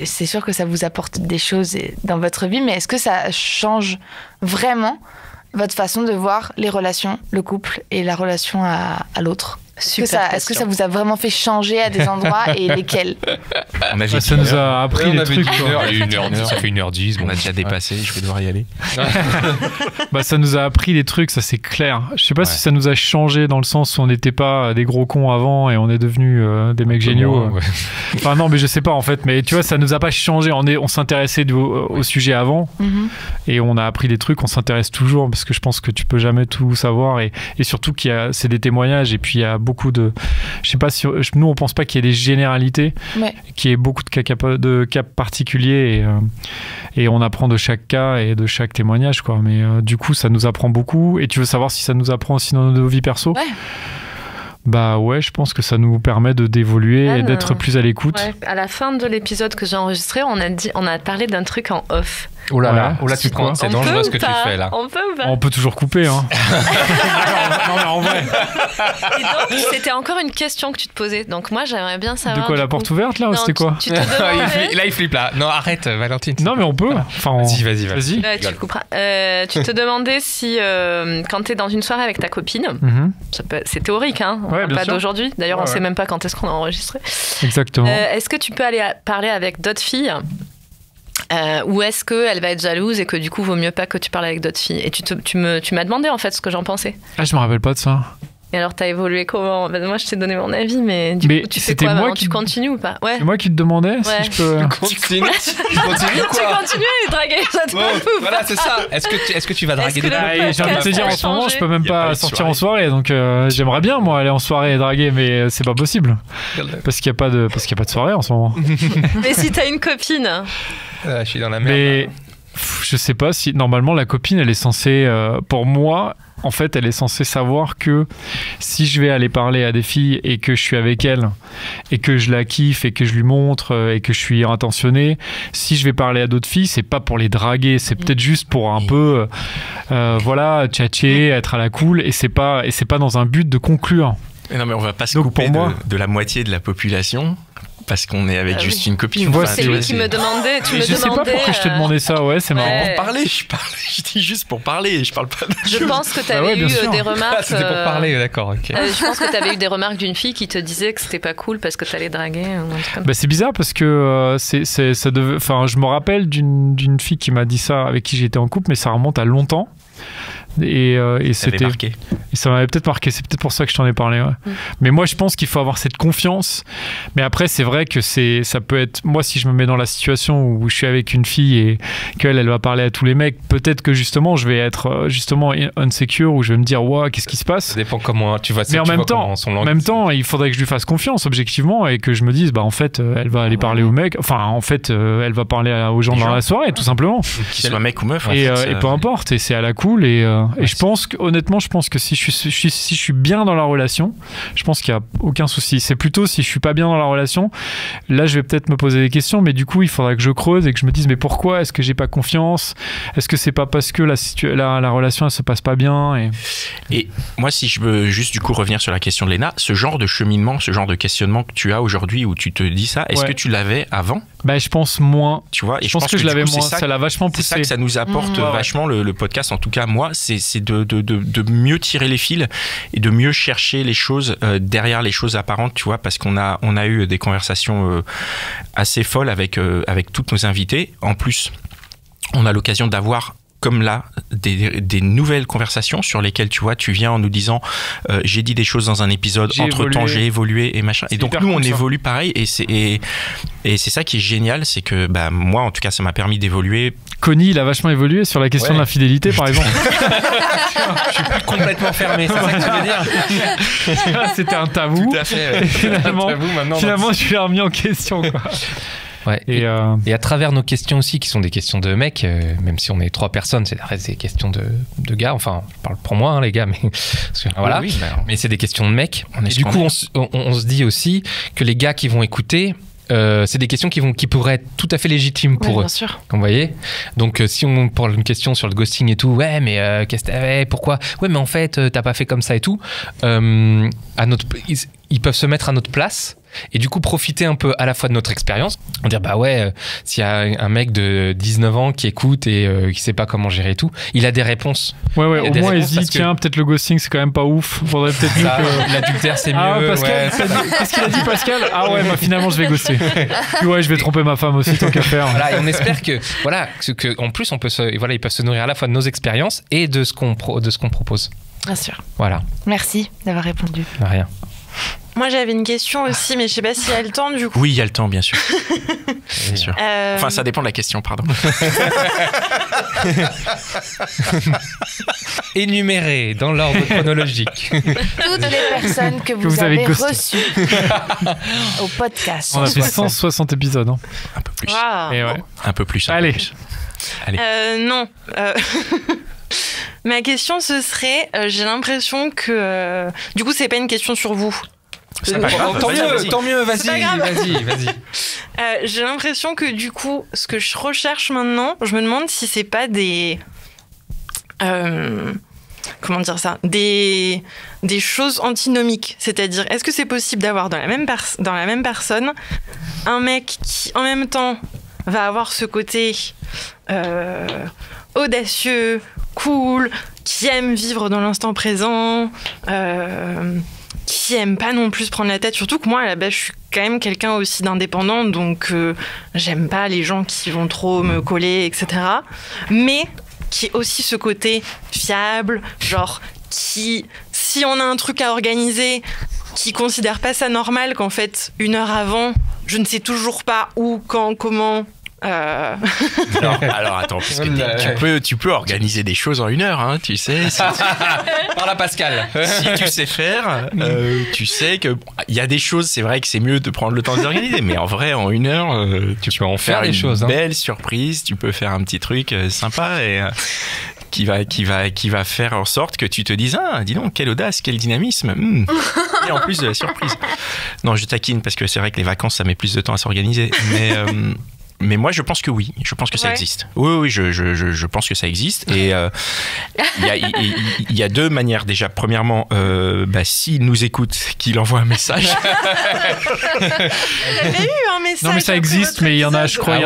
c'est sûr que ça vous apporte des choses dans votre vie, mais est-ce que ça change vraiment votre façon de voir les relations, le couple et la relation à l'autre? Est-ce que ça vous a vraiment fait changer à des endroits, et lesquels? Ça nous a appris des trucs. Ça fait 1h10, on a déjà dépassé, je vais devoir y aller. Ça nous a appris des trucs, ça c'est clair. Je sais pas si ça nous a changé dans le sens où on n'était pas des gros cons avant et on est devenus des mecs géniaux. Enfin non, mais je sais pas en fait, mais tu vois, ça nous a pas changé. On s'intéressait au sujet avant et on a appris des trucs, on s'intéresse toujours, parce que je pense que tu peux jamais tout savoir, et surtout c'est des témoignages, et puis il y a beaucoup de... Je sais pas si... Nous, on pense pas qu'il y ait des généralités, qu'il y ait beaucoup de cas particuliers, et on apprend de chaque cas et de chaque témoignage, quoi. Mais du coup, ça nous apprend beaucoup. Et tu veux savoir si ça nous apprend aussi dans nos vies perso? Bah ouais, je pense que ça nous permet d'évoluer et d'être plus à l'écoute. Ouais. À la fin de l'épisode que j'ai enregistré, on a parlé d'un truc en off. Oh là, tu prends, c'est dangereux ce que tu fais là. On peut ou pas? On peut toujours couper, hein. Non, mais en vrai. Et donc, c'était encore une question que tu te posais. Donc moi, j'aimerais bien savoir. De quoi, la porte ouverte là, ou c'était quoi? Tu te demandais... Là, il flippe là. Non, arrête, Valentine. Non, mais on peut. Enfin, Vas-y. Ouais, tu le couperas. Tu te demandais si, quand t'es dans une soirée avec ta copine, c'est théorique, hein, pas d'aujourd'hui. D'ailleurs, on sait même pas quand est-ce qu'on a enregistré. Exactement. Est-ce que tu peux aller parler avec d'autres filles? Ou est-ce qu'elle va être jalouse et que du coup, vaut mieux pas que tu parles avec d'autres filles? Et tu m'as demandé en fait ce que j'en pensais. Ah, je me rappelle pas de ça. Et alors, t'as évolué comment? Moi, je t'ai donné mon avis, mais du coup, tu fais quoi maintenant? Tu continues ou pas? Ouais. C'est moi qui te demandais si je peux... Tu continues quoi? Tu continues à draguer cette meuf ou Voilà, c'est ça. Est-ce que tu vas draguer des meufs? J'ai envie de te dire, en ce moment, je peux même pas sortir en soirée. Donc, j'aimerais bien, moi, aller en soirée et draguer, mais c'est pas possible. Parce qu'il y a pas de soirée en ce moment. Mais si t'as une copine... Je suis dans la merde. Mais je sais pas si... Normalement, la copine, elle est censée... pour moi... En fait, elle est censée savoir que si je vais aller parler à des filles et que je suis avec elle et que je la kiffe et que je lui montre et que je suis intentionné, si je vais parler à d'autres filles, c'est pas pour les draguer, c'est peut-être juste pour un peu, tchatcher, être à la cool, et c'est pas dans un but de conclure. Non, mais on va pas se couper de la moitié de la population. Parce qu'on est avec juste une copine. C'est lui qui me demandait. Je sais pas pourquoi je te demandais ça. Ouais, c'est marrant. Pour parler, je dis juste pour parler. Je parle pas de Je pense que tu avais eu des remarques. C'était pour parler, d'accord. Ok. Je pense que tu avais eu des remarques d'une fille qui te disait que c'était pas cool parce que tu allais draguer. C'est bizarre parce que je me rappelle d'une fille qui m'a dit ça, avec qui j'étais en couple, mais ça remonte à longtemps. Et c'était marqué. Et ça m'avait peut-être marqué, c'est peut-être pour ça que je t'en ai parlé, ouais. Mais moi je pense qu'il faut avoir cette confiance, mais après c'est vrai que ça peut être, moi si je me mets dans la situation où je suis avec une fille et qu'elle va parler à tous les mecs, peut-être que justement je vais être justement insecure, ou je vais me dire waouh, qu'est-ce qui se passe. Ça dépend comment tu vois ça. Mais en même temps il faudrait que je lui fasse confiance objectivement, et que je me dise en fait elle va aller parler aux mecs, enfin en fait elle va parler aux gens dans la soirée, tout simplement, qu'ils soient mec ou meuf, et peu importe, et c'est à la cool, et je pense que honnêtement, je pense que si je suis bien dans la relation, je pense qu'il n'y a aucun souci. C'est plutôt si je suis pas bien dans la relation, là je vais peut-être me poser des questions, mais du coup il faudra que je creuse et que je me dise mais pourquoi est-ce que j'ai pas confiance? Est-ce que c'est pas parce que la relation elle se passe pas bien? Et moi, si je veux juste du coup revenir sur la question de Léna, ce genre de cheminement, ce genre de questionnement que tu as aujourd'hui, où tu te dis ça, est-ce que tu l'avais avant? Je pense moins. Tu vois, et je pense que je l'avais moins. Ça l'a vachement poussé. C'est ça que ça nous apporte vachement le podcast. En tout cas, moi, c'est de mieux tirer les fils et de mieux chercher les choses derrière les choses apparentes, tu vois, parce qu'on a eu des conversations assez folles avec toutes nos invités. En plus, on a l'occasion d'avoir, comme là, des nouvelles conversations sur lesquelles, tu vois, tu viens en nous disant j'ai dit des choses dans un épisode, entre-temps j'ai évolué et machin. Et donc nous, on évolue pareil, et c'est ça qui est génial, c'est que moi, en tout cas, ça m'a permis d'évoluer. Connie, il a vachement évolué sur la question de l'infidélité, par exemple. Je suis plus complètement fermé, c'est ça que tu veux dire? C'était un tabou. Tout à fait. Ouais. Finalement, je l'ai remis en question, quoi. Ouais. Et à travers nos questions aussi, qui sont des questions de mecs, même si on est 3 personnes, c'est des questions de gars. Enfin, je parle pour moi, les gars, mais voilà. Oui, mais c'est des questions de mecs. Et du coup, on se dit aussi que les gars qui vont écouter, c'est des questions qui pourraient être tout à fait légitimes pour eux. Bien sûr. Vous voyez? Donc, si on parle d'une question sur le ghosting et tout, mais qu'est-ce que t'avais? Pourquoi? Ouais, mais en fait, t'as pas fait comme ça et tout. Ils peuvent se mettre à notre place. Et du coup, profiter un peu à la fois de notre expérience. On dire, s'il y a un mec de 19 ans qui écoute et qui sait pas comment gérer et tout, il a des réponses. Ouais, au moins il se dit, tiens, peut-être le ghosting, c'est quand même pas ouf. Faudrait peut-être que l'adultère, c'est mieux. Pascal, qu'est-ce qu'il a dit, Pascal? Ah ouais, finalement, je vais ghoster. Ouais, je vais tromper ma femme aussi, tant qu'à faire. Voilà, et on espère que, en plus, ils peuvent se nourrir à la fois de nos expériences et de ce qu'on propose. Bien sûr. Voilà. Merci d'avoir répondu. Rien. Moi, j'avais une question aussi, mais je sais pas s'il y a le temps, du coup. Oui, il y a le temps, bien sûr. Bien sûr. Enfin, ça dépend de la question, pardon. Énumérez dans l'ordre chronologique toutes les personnes que vous avez reçues au podcast. On a fait 160 épisodes. Hein. Un peu plus. Wow. Et ouais. Un peu plus. Allez. Non. Ma question, ce serait, j'ai l'impression que... du coup, c'est pas une question sur vous. C'est pas grave. Tant mieux, vas-y. J'ai l'impression que du coup, ce que je recherche maintenant, je me demande si c'est pas des... comment dire ça, des choses antinomiques. C'est-à-dire, est-ce que c'est possible d'avoir dans la même personne un mec qui, en même temps, va avoir ce côté audacieux, cool, qui aime vivre dans l'instant présent, qui aime pas non plus prendre la tête. Surtout que moi, à la base, je suis quand même quelqu'un aussi d'indépendant, donc j'aime pas les gens qui vont trop me coller, etc. Mais qui est aussi ce côté fiable, genre qui, si on a un truc à organiser, qui considère pas ça normal qu'en fait, 1 heure avant, je ne sais toujours pas où, quand, comment... Alors attends, parce que tu peux organiser des choses en 1 heure, hein, tu sais. Par la Pascal. Si tu sais faire, tu sais que il y a des choses, c'est vrai que c'est mieux de prendre le temps de les organiser, mais en vrai, en 1 heure, tu peux en faire des choses. Belle surprise, tu peux faire un petit truc sympa et qui va faire en sorte que tu te dises dis donc, quelle audace, quel dynamisme. Et en plus de la surprise. Non, je taquine parce que c'est vrai que les vacances, ça met plus de temps à s'organiser, mais moi, je pense que oui. Je pense que ça existe. Oui, je pense que ça existe. Et il y a 2 manières. Déjà, premièrement, s'il nous écoute, qu'il envoie un message. Il y avait eu un message. Non, mais ça existe, mais il y en a, je crois, il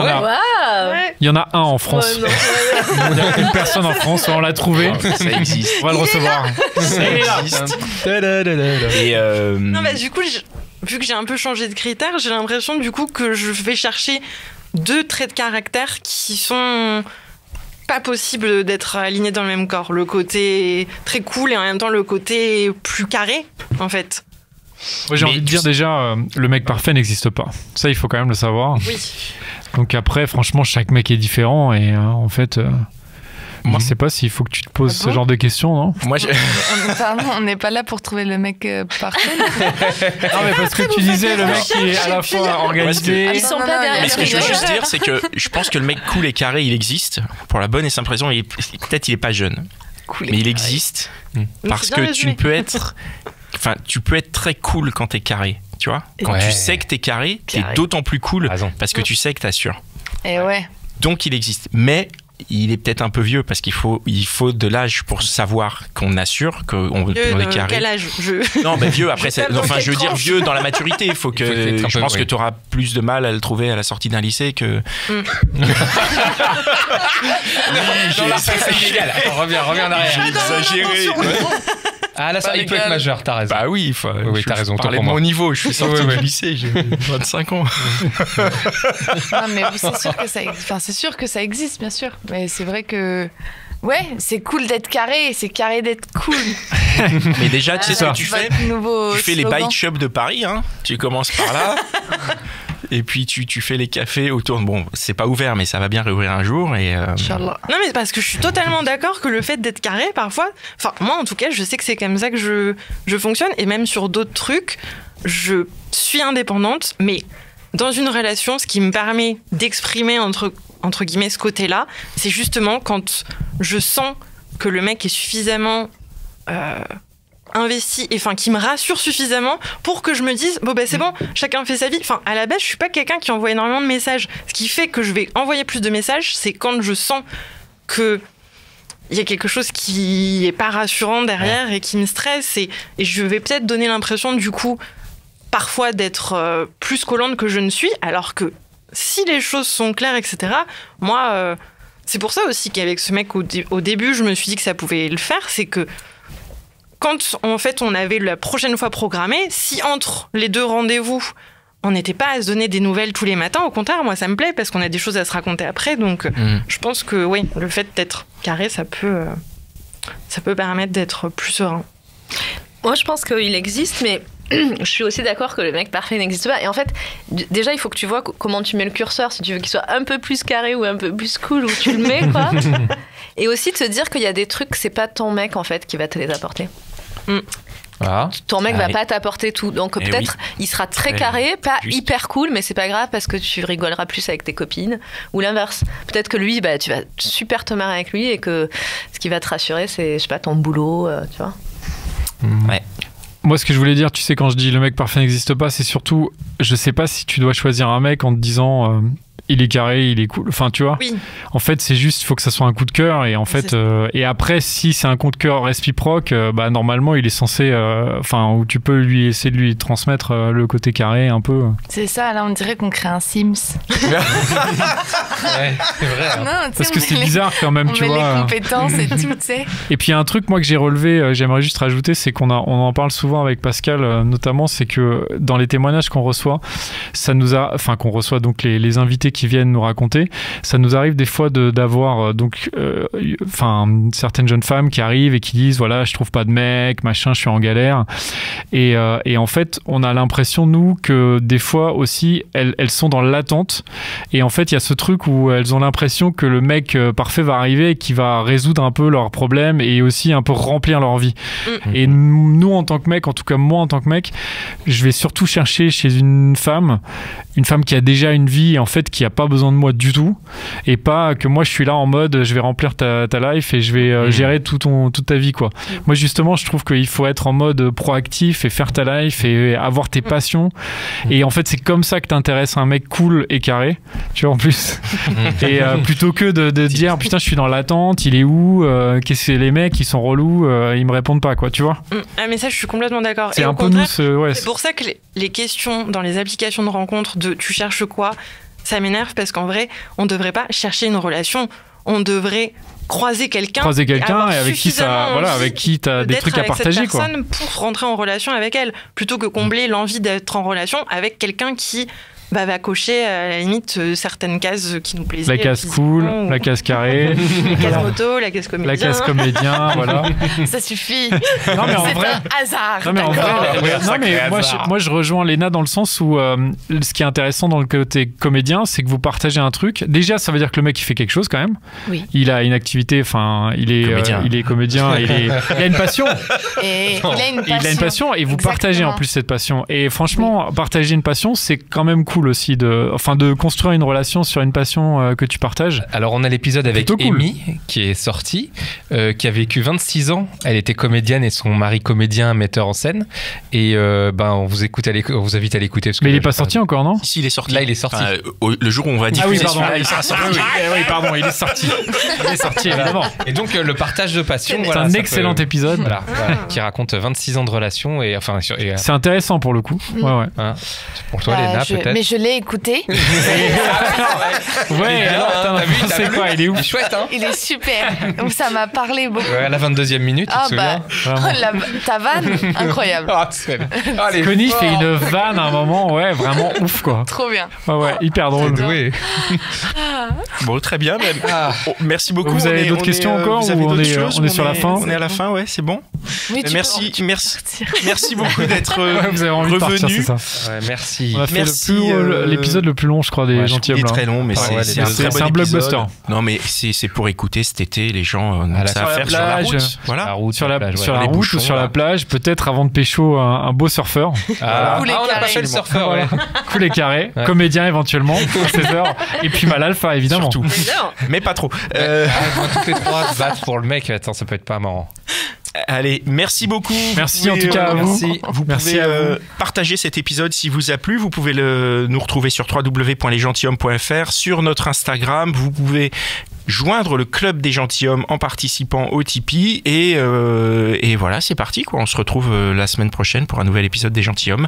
y en a un en France. Il y a une personne en France, on l'a trouvé. Ça existe. On va le recevoir. Ça existe. Et non, du coup, vu que j'ai un peu changé de critères, j'ai l'impression du coup que je vais chercher 2 traits de caractère qui sont pas possibles d'être alignés dans le même corps. Le côté très cool et en même temps le côté plus carré, en fait. Moi, j'ai envie de dire déjà, le mec parfait n'existe pas. Ça, il faut quand même le savoir. Oui. Donc après, franchement, chaque mec est différent et en fait... Moi, je sais pas s'il faut que tu te poses ce genre de questions, non? Moi, on n'est pas là pour trouver le mec parfait. Non, mais parce que tu disais le mec qui est à la fois organisé. Ils sont pas derrière. Mais ce que je veux juste dire, c'est que je pense que le mec cool et carré, il existe pour la bonne et simple raison. Peut-être il est pas jeune, mais il existe parce que tu peux être très cool quand t'es carré. Tu vois, quand tu sais que t'es carré, t'es d'autant plus cool parce que tu sais que t'assures. Et ouais. Donc il existe, mais il est peut-être un peu vieux parce qu'il faut de l'âge pour savoir qu'on assure qu'on est carré. Quel âge Non, mais vieux après. Je veux dire vieux dans la maturité. Je pense que tu auras plus de mal à le trouver à la sortie d'un lycée que. Non, là, c'est illégal. Reviens en arrière. J'ai exagéré. Ah là, ça, il peut être majeur, t'as raison. Bah oui, t'as raison. Parler de mon niveau, je suis sorti du lycée, j'ai 25 ans. Non, mais c'est sûr que ça existe. Enfin, c'est sûr que ça existe, bien sûr. Mais c'est vrai que... Ouais, c'est cool d'être carré, c'est carré d'être cool. Mais déjà, tu sais ce que tu fais? Tu fais les bike shops de Paris, hein. Tu commences par là. Et puis tu fais les cafés autour. Bon, c'est pas ouvert, mais ça va bien réouvrir un jour. Et Inch'Allah. Non, mais parce que je suis totalement d'accord que le fait d'être carré, parfois, enfin moi en tout cas, je sais que c'est comme ça que je fonctionne. Et même sur d'autres trucs, je suis indépendante, mais dans une relation, ce qui me permet d'exprimer entre guillemets ce côté-là, c'est justement quand je sens que le mec est suffisamment investi, et enfin qui me rassure suffisamment pour que je me dise c'est bon, chacun fait sa vie. Enfin, à la base, je suis pas quelqu'un qui envoie énormément de messages. Ce qui fait que je vais envoyer plus de messages, c'est quand je sens que il y a quelque chose qui est pas rassurant derrière et qui me stresse, et je vais peut-être donner l'impression du coup parfois d'être plus collante que je ne suis, alors que si les choses sont claires, etc. Moi, c'est pour ça aussi qu'avec ce mec au début, je me suis dit que ça pouvait le faire, c'est que quand en fait on avait la prochaine fois programmé, si entre les 2 rendez-vous, on n'était pas à se donner des nouvelles tous les matins, au contraire, moi ça me plaît parce qu'on a des choses à se raconter après, donc je pense que oui, le fait d'être carré, ça peut permettre d'être plus serein. Moi je pense qu'il existe, mais je suis aussi d'accord que le mec parfait n'existe pas. Et en fait, déjà, il faut que tu vois comment tu mets le curseur, si tu veux qu'il soit un peu plus carré ou un peu plus cool, où tu le mets, quoi. Et aussi de se dire qu'il y a des trucs, c'est pas ton mec, en fait, qui va te les apporter. ton mec va pas t'apporter tout. Donc peut-être il sera très carré, pas juste. hyper cool, mais c'est pas grave parce que tu rigoleras plus avec tes copines. Ou l'inverse. Peut-être que lui, tu vas super te marrer avec lui et que ce qui va te rassurer, c'est, je sais pas, ton boulot, tu vois. Ouais. Moi, ce que je voulais dire, tu sais, quand je dis le mec parfait n'existe pas, c'est surtout, je sais pas si tu dois choisir un mec en te disant il est carré, il est cool. Enfin, tu vois. Oui. En fait, c'est juste, il faut que ça soit un coup de cœur. Et en fait, et après, si c'est un coup de cœur réciproque, normalement, il est censé, où tu peux lui essayer de lui transmettre le côté carré un peu. C'est ça, là, on dirait qu'on crée un Sims. Ouais, c'est vrai. Hein. Non, Parce que c'est bizarre quand même, tu vois. On met les compétences et tout, tu sais. Et puis, il y a un truc, moi, que j'ai relevé, j'aimerais juste rajouter, c'est on en parle souvent avec Pascal, notamment, c'est que dans les témoignages qu'on reçoit, qu'on reçoit donc les invités qui viennent nous raconter, ça nous arrive des fois d'avoir certaines jeunes femmes qui arrivent et qui disent voilà, je trouve pas de mec, machin, je suis en galère. Et en fait, on a l'impression, nous, que des fois aussi, elles sont dans l'attente. Et en fait, il y a ce truc où elles ont l'impression que le mec parfait va arriver et qui va résoudre un peu leurs problèmes et aussi un peu remplir leur vie. Et nous, en tant que mec, en tout cas moi en tant que mec, je vais surtout chercher chez une femme qui a déjà une vie, en fait, qui a pas besoin de moi du tout, et pas que moi je suis là en mode je vais remplir ta life et je vais gérer toute ta vie, quoi. Moi, justement, je trouve qu'il faut être en mode proactif et faire ta life et avoir tes passions. Et en fait, c'est comme ça que t'intéresses un mec cool et carré, tu vois, en plus. Et plutôt que de dire putain, je suis dans l'attente, il est où, qu'est-ce que les mecs, ils sont relous, ils me répondent pas, quoi, tu vois. Ah, mais ça, je suis complètement d'accord. C'est et un au peu contraire, nous, c'est pour ça que les questions dans les applications de rencontres de tu cherches quoi, ça m'énerve, parce qu'en vrai, on devrait pas chercher une relation, on devrait croiser quelqu'un et avec qui t'as des trucs à partager, quoi. Pour rentrer en relation avec elle, plutôt que combler l'envie d'être en relation avec quelqu'un qui va cocher à la limite certaines cases qui nous plaisent. La case cool, la case carré, la case moto, la case comédien. La case comédien, voilà. Ça suffit. Non, mais en vrai, c'est un hasard. Non, mais en vrai, moi je rejoins Léna dans le sens où ce qui est intéressant dans le côté comédien, c'est que vous partagez un truc. Déjà, ça veut dire que le mec il fait quelque chose quand même. Oui. Il a une activité, il est comédien, il a une passion. Et il a une passion et vous Exactement. Partagez en plus cette passion. Et franchement, partager une passion, c'est quand même cool aussi de construire une relation sur une passion que tu partages. Alors on a l'épisode avec Amy qui est sorti, qui a vécu 26 ans. Elle était comédienne et son mari comédien, metteur en scène. Et on vous invite à l'écouter. Mais il n'est pas sorti encore, non ? Si, il est sorti. Là, il est sorti. Le jour où on va diffuser il sera sorti. Oui, pardon, il est sorti. Il est sorti, évidemment. Et donc le partage de passion. C'est un excellent épisode. Voilà, qui raconte 26 ans de relation c'est intéressant pour le coup. Ouais. Hein, pour toi, Léna, peut-être. Mais je l'ai écouté. C'est quoi ? Il est où ? Chouette, hein ? Il est super. Donc ça m'a parlé beaucoup. Ouais, à la 22e minute, tu te souviens ? Ta vanne, incroyable. Connie fait une vanne à un moment, ouais, vraiment ouf, quoi. Trop bien. Ouais, hyper drôle. Oui. Bon, très bien. Merci beaucoup. Vous avez d'autres questions encore ou on est sur la fin ? On est à la fin, ouais, c'est bon. Oui, merci beaucoup d'être vous avez envie revenu. De partir, c'est ça. Ouais, merci. On a fait l'épisode le plus long, je crois, des Gentilhommes. Il est très long, mais c'est un blockbuster. Non, mais c'est pour écouter cet été, les gens. Ça va faire sur la route. Voilà. Sur la route ou sur la plage, peut-être avant de pécho un beau surfeur. On n'a pas fait le surfeur, ouais. Cool et carré. Comédien éventuellement, à 16 heures. Et puis l'alpha, évidemment. Surtout. Mais pas trop. Toutes les trois se battent pour le mec. Attends, ça peut être pas marrant. Allez, merci beaucoup. Merci en tout cas à vous. Vous pouvez partager cet épisode si vous a plu. Vous pouvez nous retrouver sur www.lesgentilhommes.fr, sur notre Instagram. Vous pouvez joindre le club des gentilshommes en participant au Tipeee et voilà, c'est parti, quoi. On se retrouve la semaine prochaine pour un nouvel épisode des gentilshommes.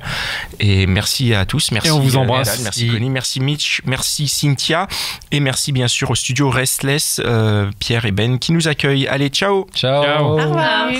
Et merci à tous. Merci. Et on vous embrasse. Léna, merci Connie, merci Mitch, merci Cynthia et merci bien sûr au studio Restless, Pierre et Ben qui nous accueillent. Allez, ciao. Ciao. Au revoir.